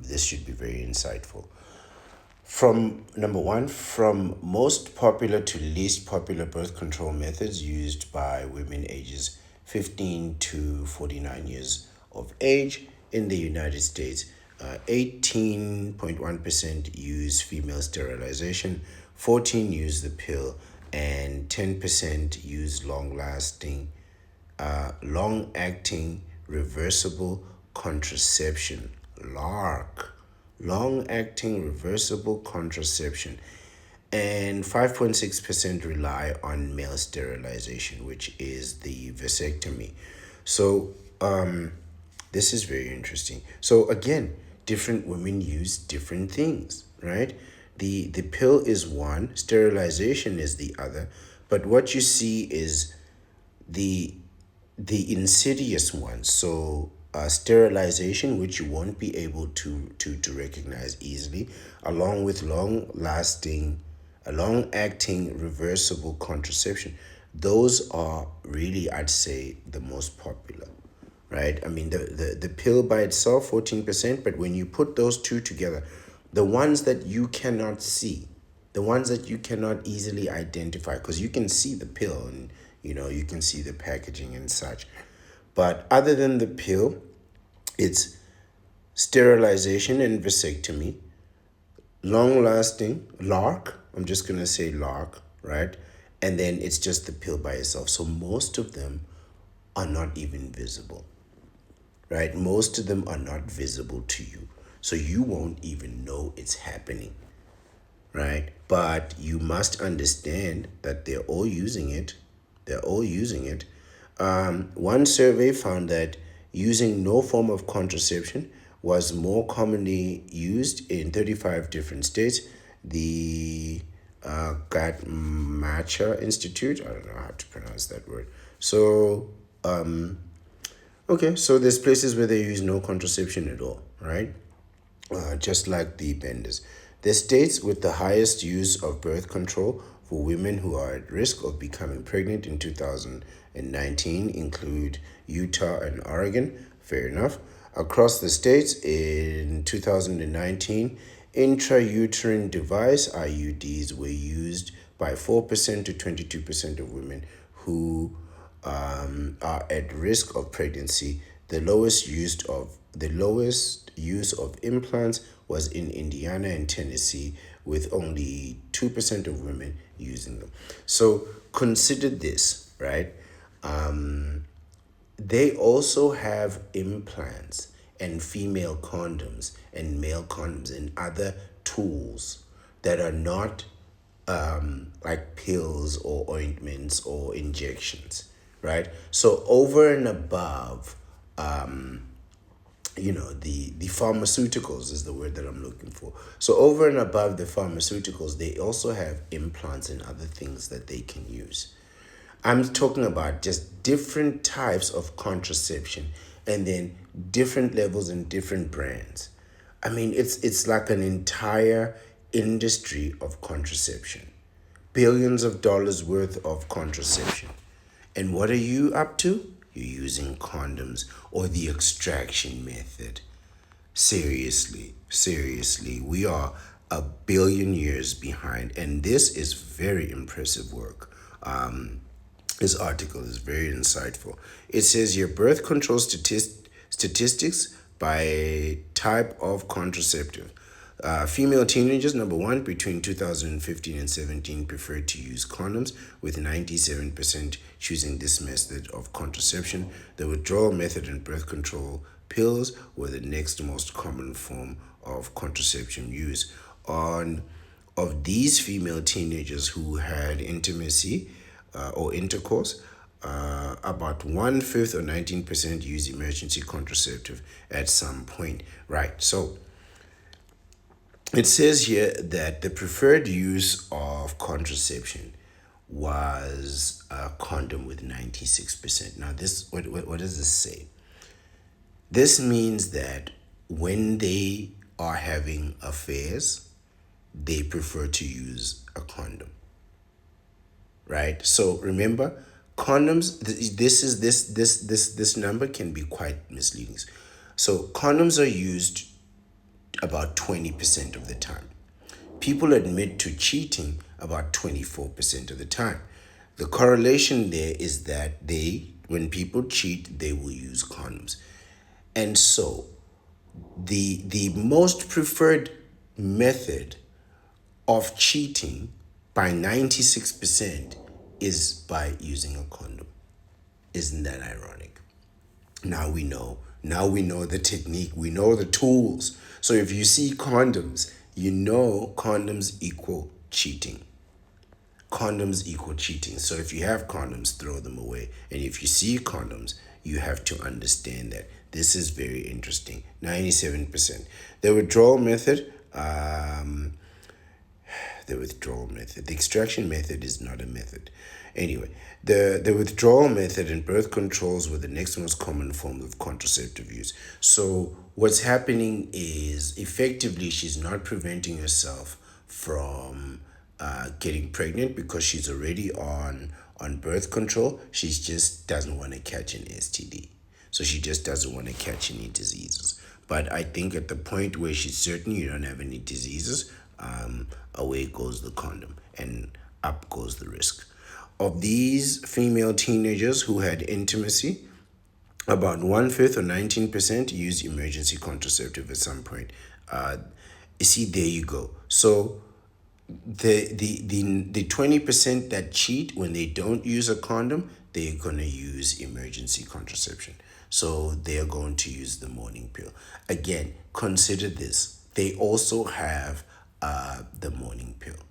this should be very insightful. From number one, from most popular to least popular birth control methods used by women ages 15 to 49 years of age in the United States, 18.1% use female sterilization, 14 use the pill, and 10% use long-acting reversible contraception, LARC, long-acting reversible contraception, and 5.6% rely on male sterilization, which is the vasectomy. So this is very interesting. So again, different women use different things, right? The pill is one, sterilization is the other, but what you see is the insidious ones. So sterilization, which you won't be able to recognize easily, along with long-acting reversible contraception. Those are really, I'd say, the most popular, right? I mean, the pill by itself, 14%, but when you put those two together, the ones that you cannot see, the ones that you cannot easily identify, because you can see the pill and you can see the packaging and such, but other than the pill, it's sterilization and vasectomy, long-lasting LARC, I'm just going to say LARC, right? And then it's just the pill by itself. So most of them are not even visible, right? Most of them are not visible to you. So you won't even know it's happening, right? But you must understand that they're all using it. They're all using it. One survey found that using no form of contraception was more commonly used in 35 different states. The Gatmacher Institute, I don't know how to pronounce that word. So, okay, so there's places where they use no contraception at all, right? Just like the benders. The states with the highest use of birth control for women who are at risk of becoming pregnant in 2019 include Utah and Oregon. Fair enough. Across the states in 2019, intrauterine device IUDs were used by 4% to 22% of women who are at risk of pregnancy. The lowest use of implants was in Indiana and Tennessee, with only 2% of women using them. So consider this, right? They also have implants and female condoms and male condoms and other tools that are not like pills or ointments or injections, right? So over and above, the pharmaceuticals is the word that I'm looking for. So over and above the pharmaceuticals, they also have implants and other things that they can use. I'm talking about just different types of contraception and then different levels and different brands. I mean, it's like an entire industry of contraception. Billions of dollars worth of contraception. And what are you up to? You're using condoms or the extraction method. Seriously, we are a billion years behind, and this is very impressive work. This article is very insightful. It says your birth control statistics by type of contraceptive. Female teenagers, number one, between 2015 and 17 preferred to use condoms, with 97% choosing this method of contraception. The withdrawal method and birth control pills were the next most common form of contraception use. Of these female teenagers who had intimacy or intercourse, about 1/5 or 19% use emergency contraceptive at some point. Right. So it says here that the preferred use of contraception was a condom with 96%. Now, what does this say? This means that when they are having affairs, they prefer to use a condom. Right? So remember, condoms, this number can be quite misleading. So condoms are used about 20% of the time. People admit to cheating about 24% of the time. The correlation there is that when people cheat, they will use condoms. And so the most preferred method of cheating by 96% is by using a condom. Isn't that ironic? Now we know. Now we know the technique. We know the tools. So if you see condoms, you know condoms equal cheating. Condoms equal cheating. So if you have condoms, throw them away. And if you see condoms, you have to understand that this is very interesting. 97%. The withdrawal method, the extraction method is not a method. Anyway, the withdrawal method and birth controls were the next most common forms of contraceptive use. So what's happening is effectively she's not preventing herself from getting pregnant because she's already on birth control. She just doesn't want to catch an STD. So she just doesn't want to catch any diseases. But I think at the point where she's certain you don't have any diseases, away goes the condom and up goes the risk. Of these female teenagers who had intimacy, about 1/5 or 19% used emergency contraceptive at some point. You see, there you go. So the 20% that cheat when they don't use a condom, they're gonna use emergency contraception. So they're going to use the morning pill. Again, consider this. They also have the morning pill,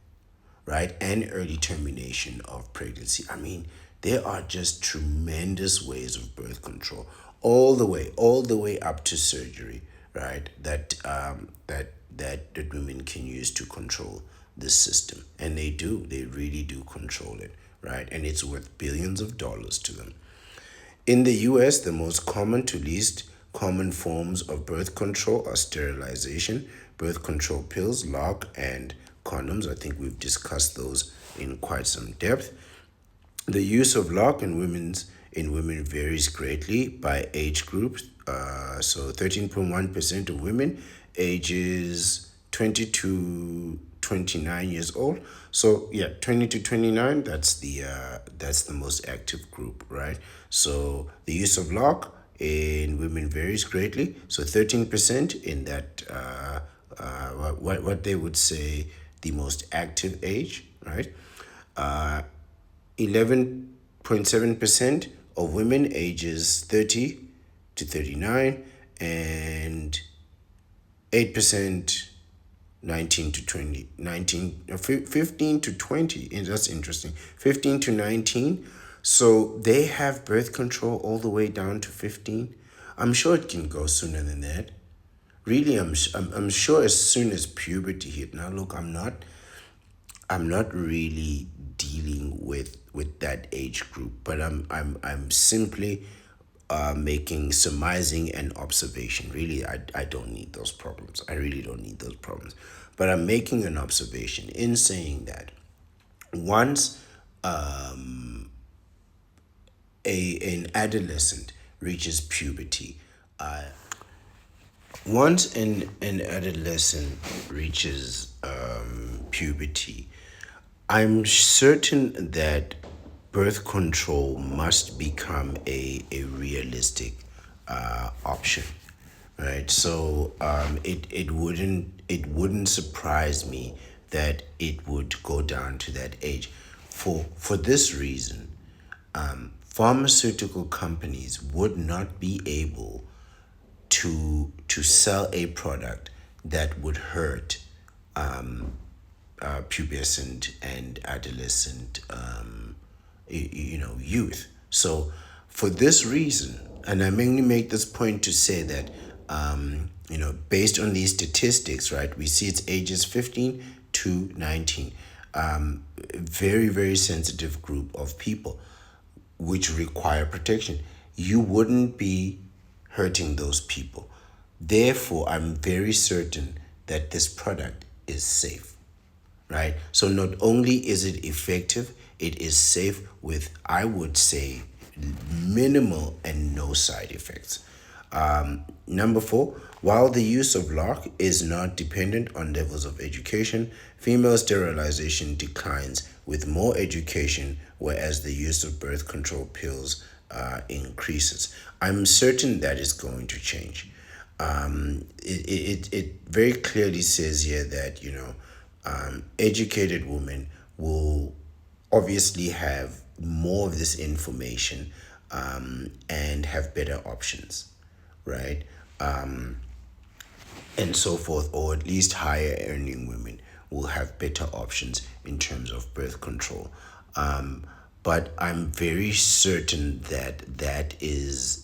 right? And early termination of pregnancy. I mean, there are just tremendous ways of birth control, all the way up to surgery, right? That women can use to control this system, and they really do control it, right? And it's worth billions of dollars to them. In the US, the most common to least common forms of birth control are sterilization, birth control pills, lock, and condoms. I think we've discussed those in quite some depth. The use of lock in women varies greatly by age groups. So 13.1% of women ages 20 to 29 years old. So yeah, 20 to 29, that's the most active group, right? So the use of lock in women varies greatly. So 13% in that what they would say the most active age, right? 11.7% of women ages 30 to 39, and 8% 19 to 20, 15 to 20, and that's interesting, 15 to 19. So they have birth control all the way down to 15. I'm sure it can go sooner than that. Really, I'm sure as soon as puberty hit. Now look, I'm not really dealing with that age group, but I'm simply making surmising and observation. Really, I don't need those problems. I really don't need those problems. But I'm making an observation in saying that once an adolescent reaches puberty, once an adolescent reaches puberty, I'm certain that birth control must become a realistic option, right? So it wouldn't surprise me that it would go down to that age, for this reason. Pharmaceutical companies would not be able to sell a product that would hurt pubescent and adolescent youth. So for this reason, and I mainly make this point to say that based on these statistics, right, we see it's ages 15 to 19, very very sensitive group of people which require protection. You wouldn't be hurting those people. Therefore, I'm very certain that this product is safe, right? So not only is it effective, it is safe with, I would say, minimal and no side effects. Number four, while the use of lock is not dependent on levels of education, female sterilization declines with more education, whereas the use of birth control pills increases. I'm certain that is going to change. It very clearly says here that educated women will obviously have more of this information and have better options, right? And so forth, or at least higher earning women will have better options in terms of birth control. But I'm very certain that that is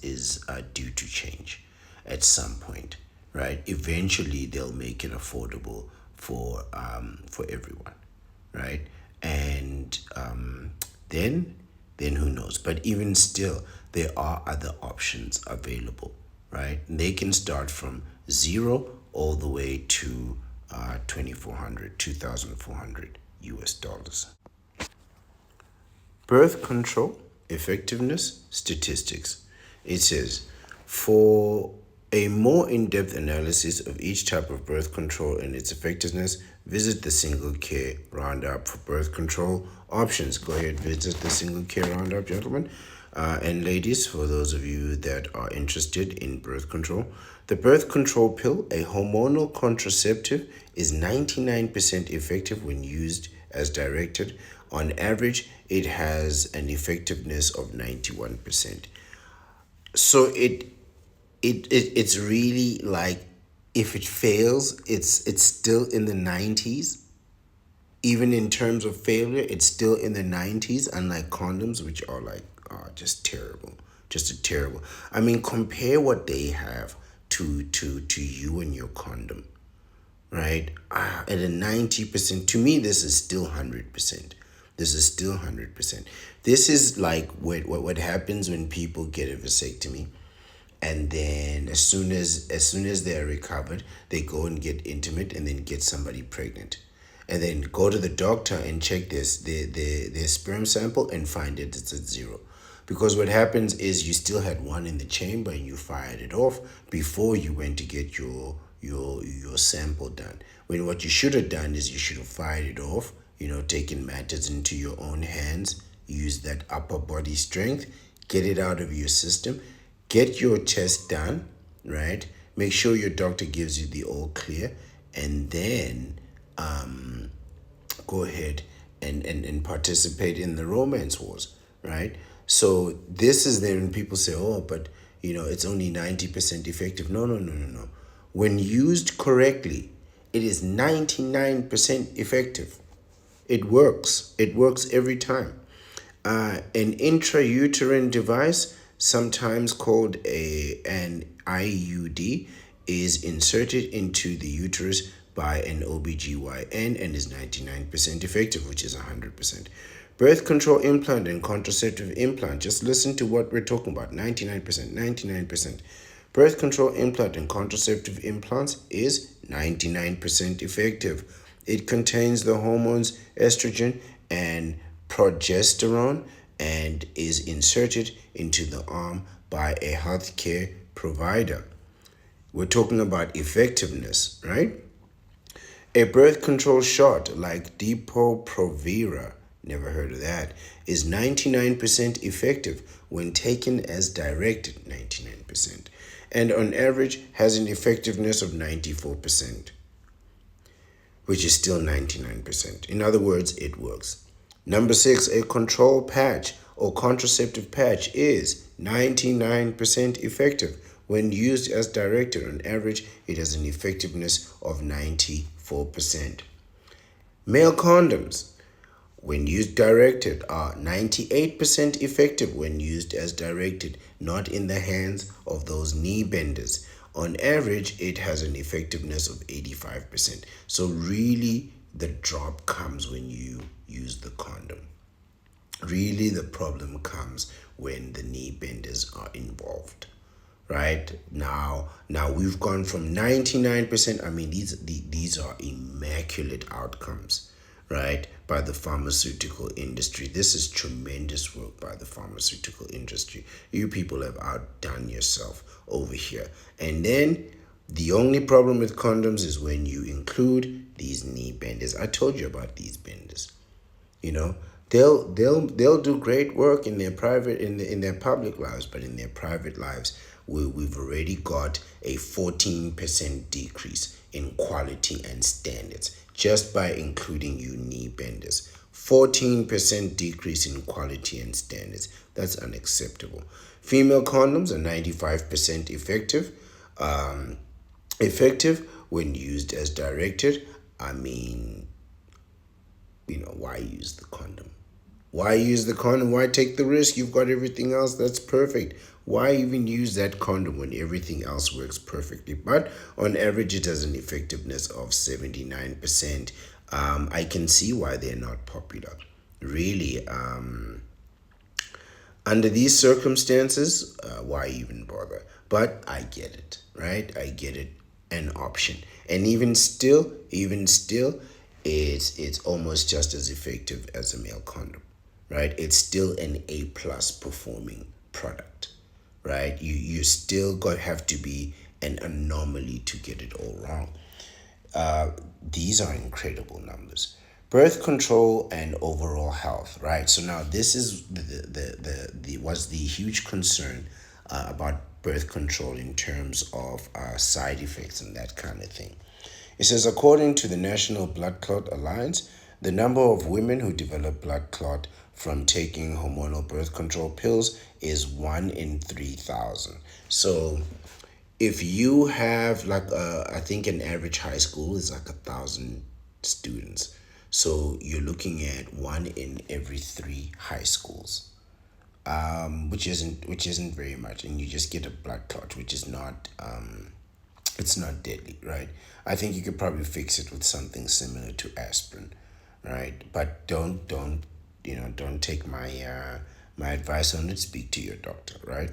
due to change at some point, right? Eventually, they'll make it affordable for everyone, right? And then who knows? But even still, there are other options available, right? They can start from zero all the way to 2,400 US dollars. Birth control effectiveness statistics. It says, for a more in-depth analysis of each type of birth control and its effectiveness, visit the Single Care Roundup for birth control options. Go ahead, visit the Single Care Roundup, gentlemen. And ladies, for those of you that are interested in birth control, the birth control pill, a hormonal contraceptive, is 99% effective when used as directed. On average, it has an effectiveness of 91%. So it's really like, if it fails, it's still in the 90s. Even in terms of failure, it's still in the 90s, unlike condoms, which are like just terrible. Just a terrible. I mean, compare what they have to you and your condom, right? At a 90%, to me, this is still 100%. This is still 100%. This is like what happens when people get a vasectomy, and then as soon as they're recovered, they go and get intimate and then get somebody pregnant. and then go to the doctor and check their sperm sample and find it's at zero. Because what happens is you still had one in the chamber and you fired it off before you went to get your sample done. When what you should have done is you should have fired it off, taken matters into your own hands, use that upper body strength, get it out of your system, get your test done, right? Make sure your doctor gives you the all clear, and then go ahead and participate in the romance wars, right? So this is then when people say, oh, but it's only 90% effective. No, no, no, no, no. When used correctly, it is 99% effective. It works. It works every time. An intrauterine device, sometimes called an IUD, is inserted into the uterus by an OBGYN and is 99% effective, which is 100%. Birth control implant and contraceptive implant, just listen to what we're talking about, 99%, 99%. Birth control implant and contraceptive implants is 99% effective. It contains the hormones estrogen and progesterone and is inserted into the arm by a healthcare provider. We're talking about effectiveness, right? A birth control shot like Depo-Provera, never heard of that, is 99% effective when taken as directed, 99%, and on average has an effectiveness of 94%, which is still 99%. In other words, it works. Number 6, a control patch or contraceptive patch is 99% effective when used as directed. On average, it has an effectiveness of 94%. Male condoms, when used directed, are 98% effective when used as directed, not in the hands of those knee benders. On average, it has an effectiveness of 85%. So really, the drop comes when you use the condom. Really, the problem comes when the knee benders are involved. Right now we've gone from 99%. I mean, these are immaculate outcomes, right, by the pharmaceutical industry. This is tremendous work by the pharmaceutical industry. You people have outdone yourself over here. And then the only problem with condoms is when you include these knee benders. I told you about these benders. They'll do great work in their private in their public lives, but in their private lives, we've already got a 14% decrease in quality and standards just by including you knee benders. 14% decrease in quality and standards. That's unacceptable. Female condoms are 95% effective. Effective when used as directed. I mean, why use the condom? Why use the condom? Why take the risk? You've got everything else that's perfect. Why even use that condom when everything else works perfectly? But on average, it has an effectiveness of 79%. I can see why they're not popular. Really, under these circumstances, why even bother? But I get it, right? I get it. An option. And even still, it's almost just as effective as a male condom, right? It's still an A plus performing product, right? You still have to be an anomaly to get it all wrong. These are incredible numbers. Birth control and overall health, right? So now this is the huge concern about birth control in terms of side effects and that kind of thing. It says, according to the National Blood Clot Alliance, the number of women who develop blood clot from taking hormonal birth control pills is 1 in 3,000. So if you have I think an average high school is 1,000 students. So you're looking at 1 in every 3 high schools, which isn't very much, and you just get a blood clot, which is not it's not deadly, right? I think you could probably fix it with something similar to aspirin, right? But don't take my advice on it. Speak to your doctor, right?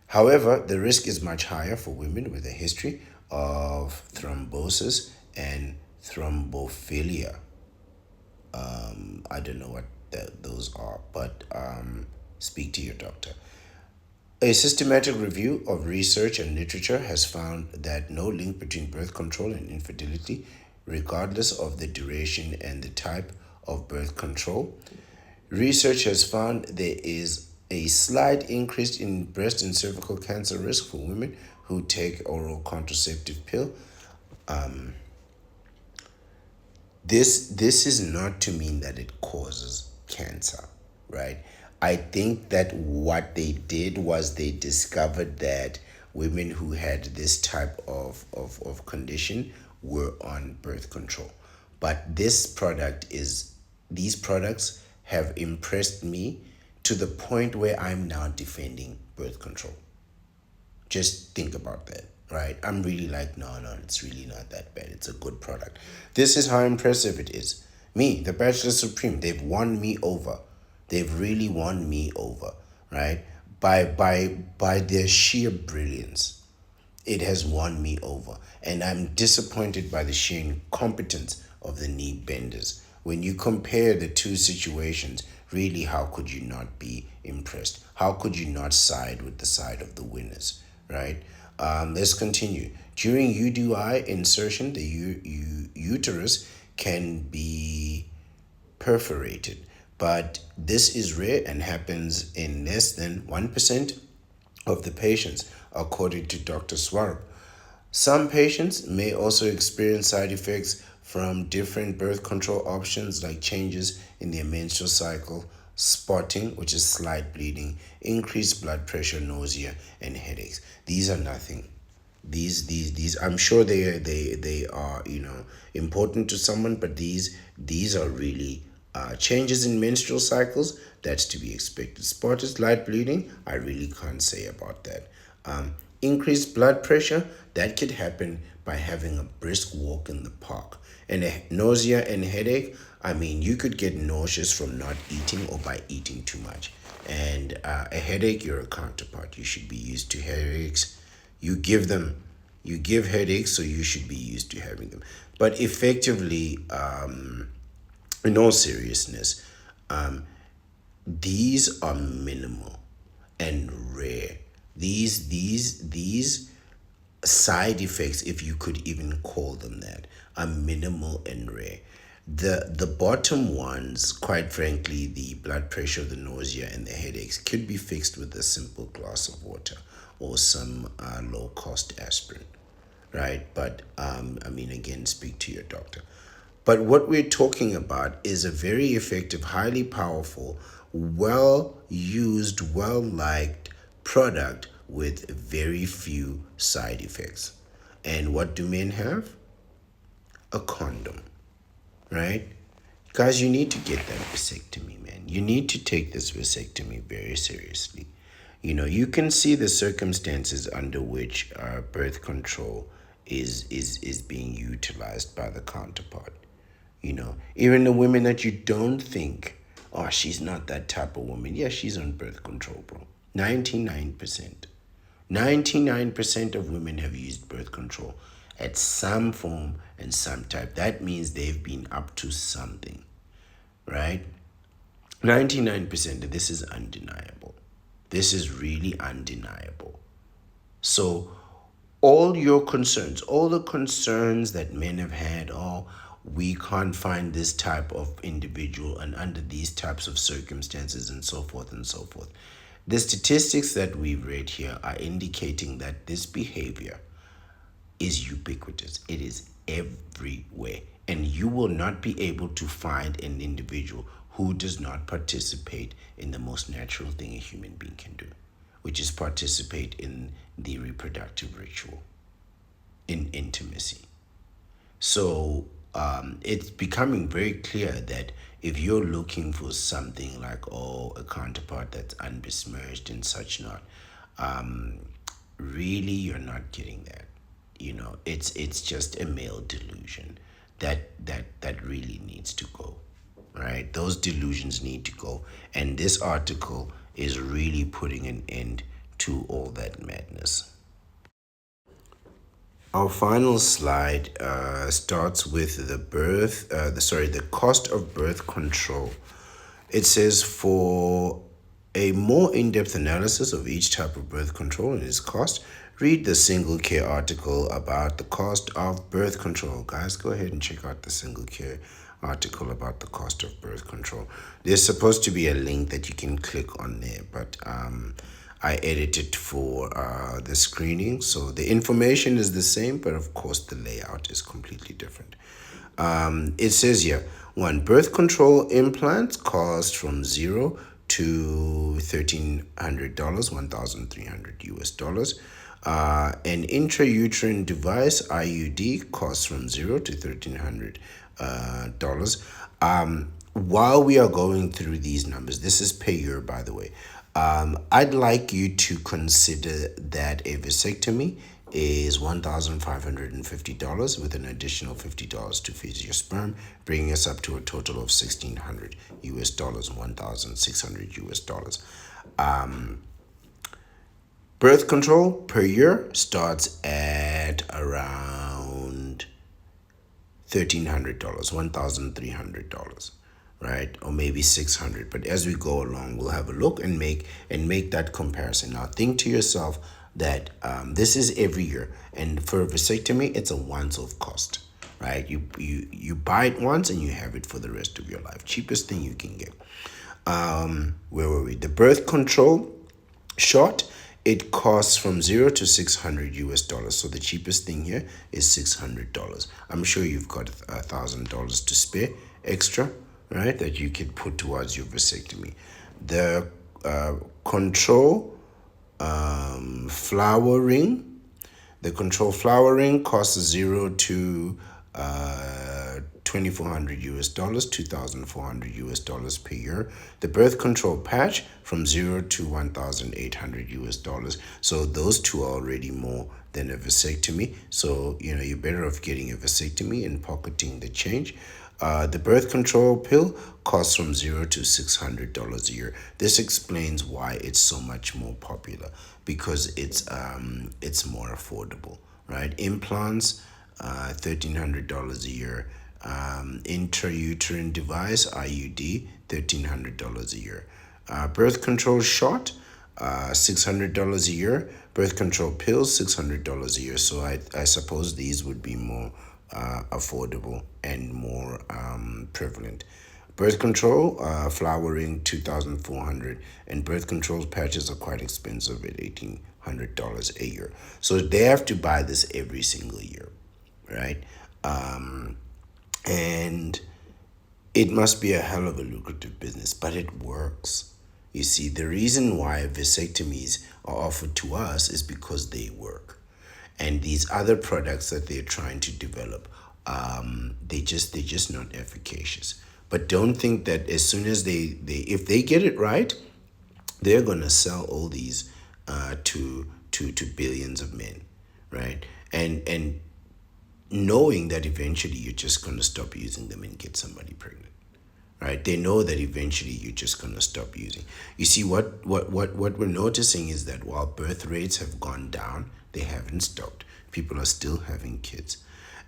However, the risk is much higher for women with a history of thrombosis and thrombophilia. I don't know what those are, but speak to your doctor. A systematic review of research and literature has found that no link between birth control and infertility, regardless of the duration and the type of birth control. Research has found there is a slight increase in breast and cervical cancer risk for women who take oral contraceptive pill. This is not to mean that it causes cancer, right? I think that what they did was they discovered that women who had this type of condition were on birth control. But these products have impressed me to the point where I'm now defending birth control. Just think about that, right? I'm really like, no, it's really not that bad. It's a good product. This is how impressive it is. Me, the Bachelor Supreme, they've won me over. They've really won me over, right? By their sheer brilliance. It has won me over. And I'm disappointed by the sheer incompetence of the knee benders. When you compare the two situations, really, how could you not be impressed? How could you not side with the side of the winners, right? Let's continue. During UDI insertion, the uterus can be perforated, but this is rare and happens in less than 1% of the patients, according to Dr. Swarb. Some patients may also experience side effects from different birth control options like changes in their menstrual cycle, spotting, which is slight bleeding, increased blood pressure, nausea, and headaches. These are nothing. These I'm sure they are important to someone, but these are really changes in menstrual cycles. That's to be expected. Spotted light bleeding, I really can't say about that. Increased blood pressure, that could happen by having a brisk walk in the park. And a nausea and headache, I mean, you could get nauseous from not eating or by eating too much. And a headache, you're a counterpart. You should be used to headaches. You give headaches, so you should be used to having them. But effectively, in all seriousness, these are minimal and rare. These side effects, if you could even call them that, are minimal and rare. The bottom ones, quite frankly, the blood pressure, the nausea, and the headaches could be fixed with a simple glass of water or some low cost aspirin, right? But I mean, again, speak to your doctor. But what we're talking about is a very effective, highly powerful, well used, well liked product with very few side effects. And what do men have? A condom, right? Guys, you need to get that vasectomy, man. You need to take this vasectomy very seriously. You can see the circumstances under which birth control is being utilized by the counterpart. Even the women that you don't think, oh, she's not that type of woman. Yeah, she's on birth control, bro. 99%. 99% of women have used birth control at some form and some type. That means they've been up to something, right? 99%. This is undeniable. This is really undeniable. So all your concerns, all the concerns that men have had, oh, we can't find this type of individual and under these types of circumstances and so forth and so forth. The statistics that we've read here are indicating that this behavior is ubiquitous. It is everywhere. And you will not be able to find an individual who does not participate in the most natural thing a human being can do, which is participate in the reproductive ritual, in intimacy. So it's becoming very clear that if you're looking for something like, oh, a counterpart that's unbesmirched and such not, really you're not getting that. It's just a male delusion that really needs to go, right? Those delusions need to go, and this article is really putting an end to all that madness. Our final slide starts with the cost of birth control. It says for a more in-depth analysis of each type of birth control and its cost, read the Single Care article about the cost of birth control. Guys, go ahead and check out the Single Care article about the cost of birth control. There's supposed to be a link that you can click on there, but I edited for the screening, so the information is the same, but of course the layout is completely different. It says here, one, birth control implants cost from $0 to $1,300, 1,300 US dollars. An intrauterine device IUD costs from $0 to $1,300 while we are going through these numbers, this is per year, by the way, I'd like you to consider that a vasectomy is $1,550 with an additional $50 to feed your sperm, bringing us up to a total of $1,600 US dollars, 1,600 US dollars. Birth control per year starts at around $1,300, $1,300, right? Or maybe 600. But as we go along, we'll have a look and make that comparison. Now think to yourself that this is every year, and for a vasectomy, it's a once-off cost, right? You buy it once and you have it for the rest of your life. Cheapest thing you can get. Where were we? The birth control shot, it costs from $0 to $600 US dollars. So the cheapest thing here is $600. I'm sure you've got $1,000 to spare extra, right, that you can put towards your vasectomy. The control flower ring. The control flower ring costs $0 to 2,400 US dollars, 2,400 US dollars per year. The birth control patch from $0 to 1,800 US dollars. So those two are already more than a vasectomy. So you're better off getting a vasectomy and pocketing the change. The birth control pill costs from $0 to $600 a year. This explains why it's so much more popular, because it's more affordable, right? Implants, $1,300 a year. Intrauterine device IUD, $1,300 a year. Birth control shot, $600 a year. Birth control pills, $600 a year. So I suppose these would be more affordable and more prevalent. Birth control flowering, $2,400, and birth control patches are quite expensive at $1,800 a year. So they have to buy this every single year, right? And it must be a hell of a lucrative business, but it works. You see, the reason why vasectomies are offered to us is because they work. And these other products that they're trying to develop, they're just not efficacious. But don't think that as soon as if they get it right, they're gonna sell all these to billions of men, right? And knowing that eventually you're just gonna stop using them and get somebody pregnant, right? They know that eventually you're just gonna stop using. You see, what we're noticing is that while birth rates have gone down, they haven't stopped. People are still having kids.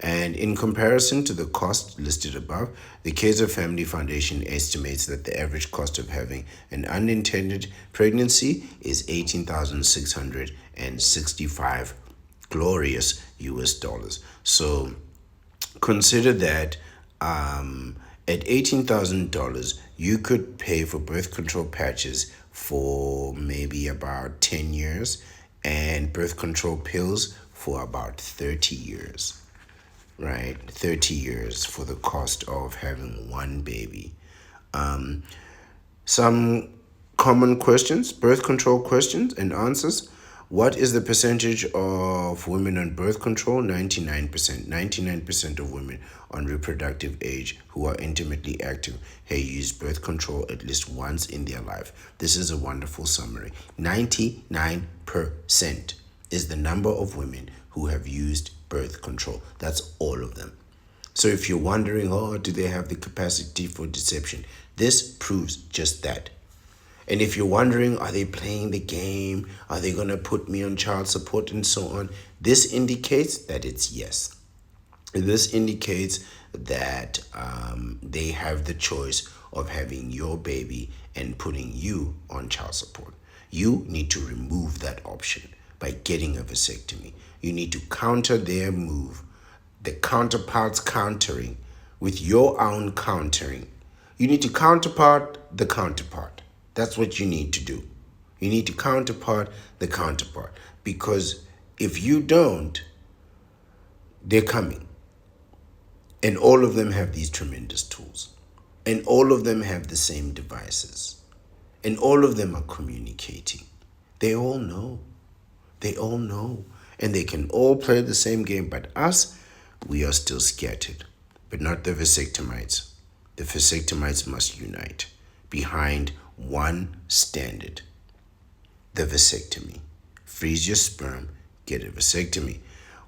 And in comparison to the cost listed above, the Kaiser Family Foundation estimates that the average cost of having an unintended pregnancy is $18,665 glorious US dollars. So consider that at $18,000, you could pay for birth control patches for maybe about 10 years and birth control pills for about 30 years. Right, 30 years for the cost of having one baby. Some common questions, birth control questions and answers. What is the percentage of women on birth control? 99%. 99% of women on reproductive age who are intimately active have used birth control at least once in their life. This is a wonderful summary. 99% is the number of women who have used birth control. That's all of them. So if you're wondering, do they have the capacity for deception? This proves just that. And if you're wondering, are they playing the game? Are they going to put me on child support and so on? This indicates that it's yes. This indicates that they have the choice of having your baby and putting you on child support. You need to remove that option by getting a vasectomy. You need to counter their move, the counterparts countering with your own countering. You need to counterpart the counterpart. That's what you need to do. You need to counterpart the counterpart, because if you don't, they're coming. And all of them have these tremendous tools. And all of them have the same devices. And all of them are communicating. They all know. They all know. And they can all play the same game. But us, we are still scattered. But not the vasectomites. The vasectomites must unite behind one standard: the vasectomy. Freeze your sperm, get a vasectomy.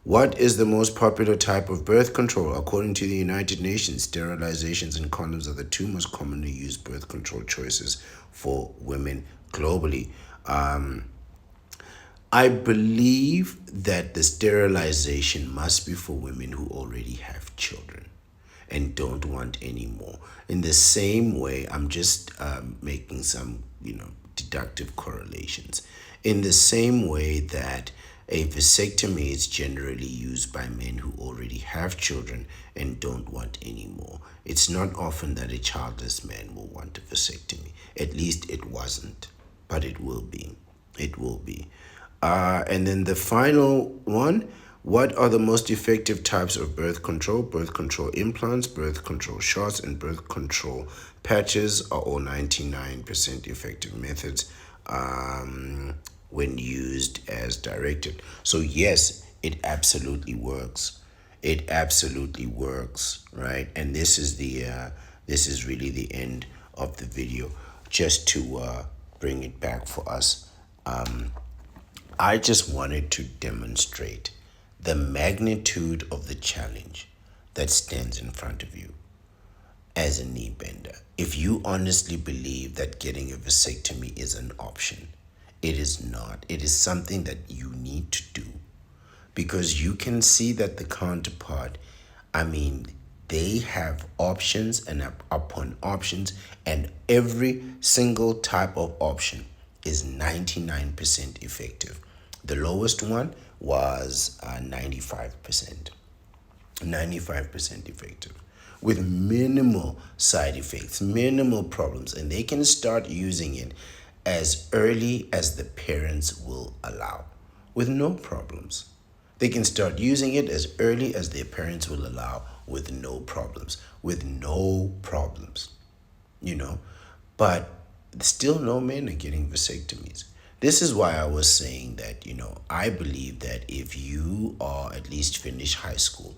What is the most popular type of birth control? According to the United Nations, sterilizations and condoms are the two most commonly used birth control choices for women globally. I believe that the sterilization must be for women who already have children and don't want any more. In the same way, I'm just making some, deductive correlations. In the same way that a vasectomy is generally used by men who already have children and don't want any more. It's not often that a childless man will want a vasectomy. At least it wasn't, but it will be. It will be. And then the final one: what are the most effective types of birth control? Birth control implants, birth control shots, and birth control patches are all 99% effective methods when used as directed. So yes, it absolutely works. It absolutely works, right? And this is really the end of the video. Just to bring it back for us, I just wanted to demonstrate the magnitude of the challenge that stands in front of you as a knee bender. If you honestly believe that getting a vasectomy is an option, it is not. It is something that you need to do, because you can see that the counterpart, they have options and upon options, and every single type of option is 99% effective. The lowest one was 95%. 95% effective with minimal side effects, minimal problems, and they can start using it as early as the parents will allow with no problems. They can start using it as early as their parents will allow with no problems. With no problems. But still no men are getting vasectomies. This is why I was saying that, I believe that if you are at least finished high school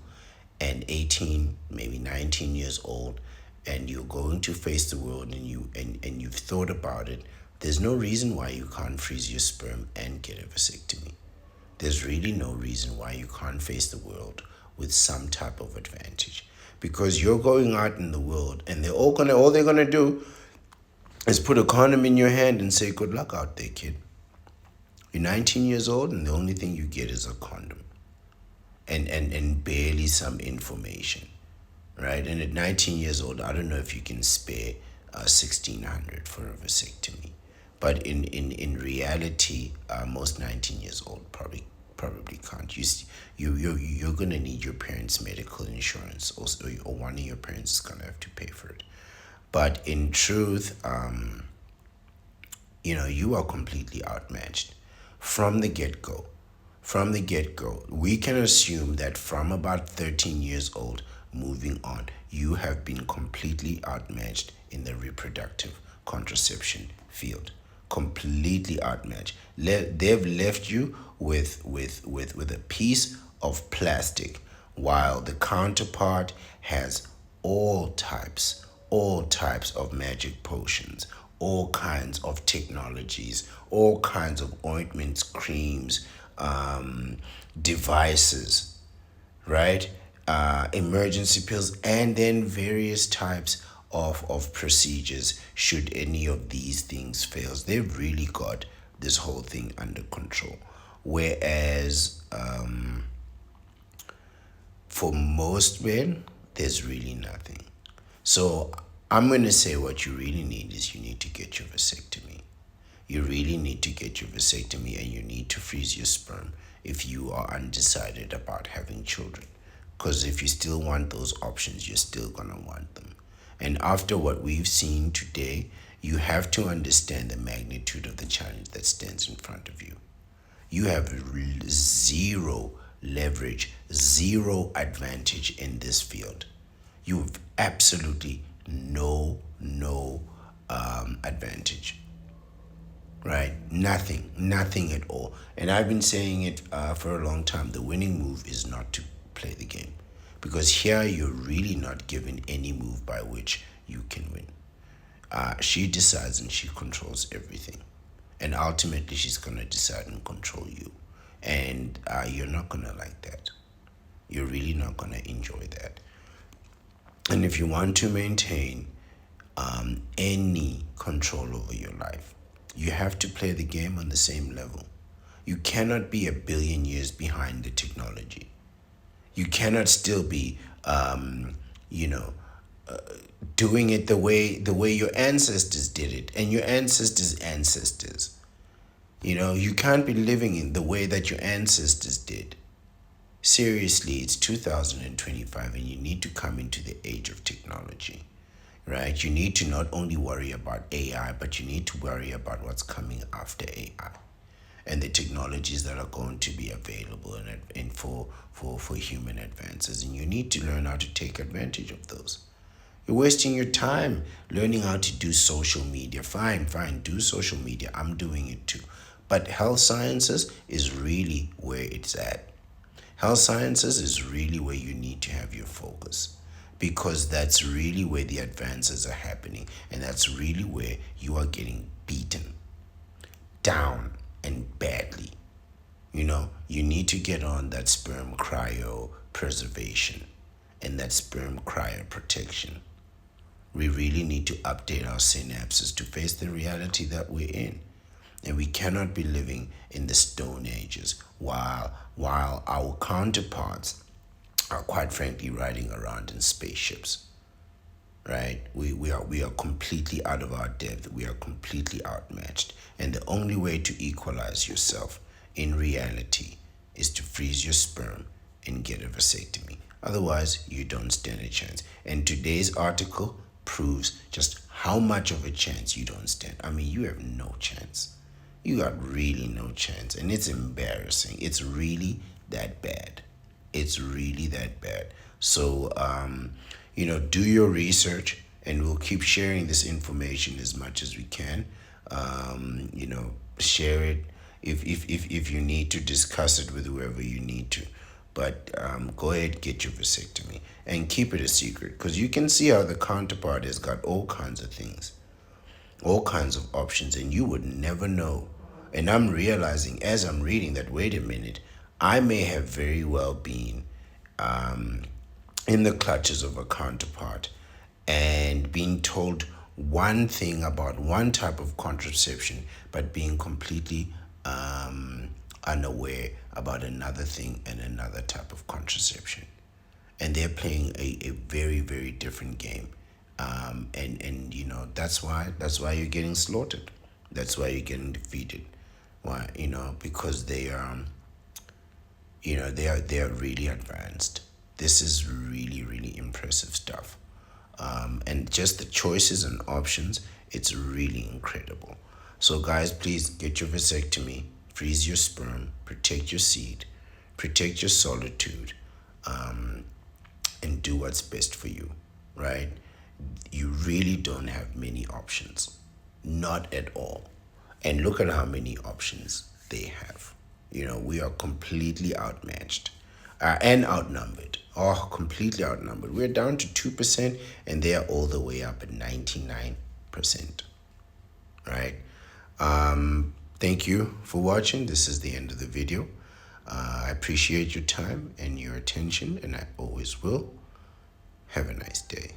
and 18, maybe 19 years old, and you're going to face the world, and you've thought about it, there's no reason why you can't freeze your sperm and get a vasectomy. There's really no reason why you can't face the world with some type of advantage, because you're going out in the world and all they're gonna do is put a condom in your hand and say, good luck out there, kid. You're 19 years old and the only thing you get is a condom and barely some information, right? And at 19 years old, I don't know if you can spare $1,600 for a vasectomy. But in reality, most 19 years old probably can't. You're gonna need your parents' medical insurance, or one of your parents is gonna have to pay for it. But in truth, you are completely outmatched from the get-go. From the get-go, we can assume that from about 13 years old moving on, you have been completely outmatched in the reproductive contraception field. Completely outmatched. They've left you with a piece of plastic, while the counterpart has all types of magic potions, all kinds of technologies, all kinds of ointments, creams, devices, right? Emergency pills, and then various types of procedures should any of these things fail. They've really got this whole thing under control. Whereas for most men, there's really nothing. So I'm going to say what you really need is you need to get your vasectomy. You really need to get your vasectomy, and you need to freeze your sperm if you are undecided about having children. Because if you still want those options, you're still going to want them. And after what we've seen today, you have to understand the magnitude of the challenge that stands in front of you. You have zero leverage, zero advantage in this field. You have absolutely no advantage, right? Nothing at all. And I've been saying it for a long time. The winning move is not to play the game, because here you're really not given any move by which you can win. She decides and she controls everything, and ultimately she's gonna decide and control you, and you're not gonna like that. You're really not gonna enjoy that. And if you want to maintain any control over your life, you have to play the game on the same level. You cannot be a billion years behind the technology. You cannot still be, doing it the way your ancestors did it, and your ancestors' ancestors. You can't be living in the way that your ancestors did. Seriously, it's 2025, and you need to come into the age of technology, right? You need to not only worry about AI, but you need to worry about what's coming after AI and the technologies that are going to be available and for human advances. And you need to learn how to take advantage of those. You're wasting your time learning how to do social media. Fine, do social media. I'm doing it too. But health sciences is really where it's at. Health sciences is really where you need to have your focus, because that's really where the advances are happening, and that's really where you are getting beaten down and badly. You need to get on that sperm cryo preservation and that sperm cryo protection. We really need to update our synapses to face the reality that we're in. And we cannot be living in the Stone Ages while our counterparts are, quite frankly, riding around in spaceships. Right? We are completely out of our depth. We are completely outmatched. And the only way to equalize yourself in reality is to freeze your sperm and get a vasectomy. Otherwise, you don't stand a chance. And today's article proves just how much of a chance you don't stand. I mean, you have no chance. You got really no chance. And it's embarrassing. It's really that bad. It's really that bad. So, do your research, and we'll keep sharing this information as much as we can. Share it if you need to, discuss it with whoever you need to. But go ahead, get your vasectomy and keep it a secret, because you can see how the counterpart has got all kinds of things, all kinds of options, and you would never know. And I'm realizing as I'm reading that, wait a minute, I may have very well been in the clutches of a counterpart and being told one thing about one type of contraception, but being completely unaware about another thing and another type of contraception. And they're playing a very, very different game. And that's why you're getting slaughtered. That's why you're getting defeated. Why? Because they are really advanced. This is really, really impressive stuff. And just the choices and options, it's really incredible. So guys, please get your vasectomy, freeze your sperm, protect your seed, protect your solitude, and do what's best for you, right? You really don't have many options. Not at all. And look at how many options they have. We are completely outmatched and outnumbered. Oh, completely outnumbered. We're down to 2%, and they are all the way up at 99%. Right? Thank you for watching. This is the end of the video. I appreciate your time and your attention, and I always will. Have a nice day.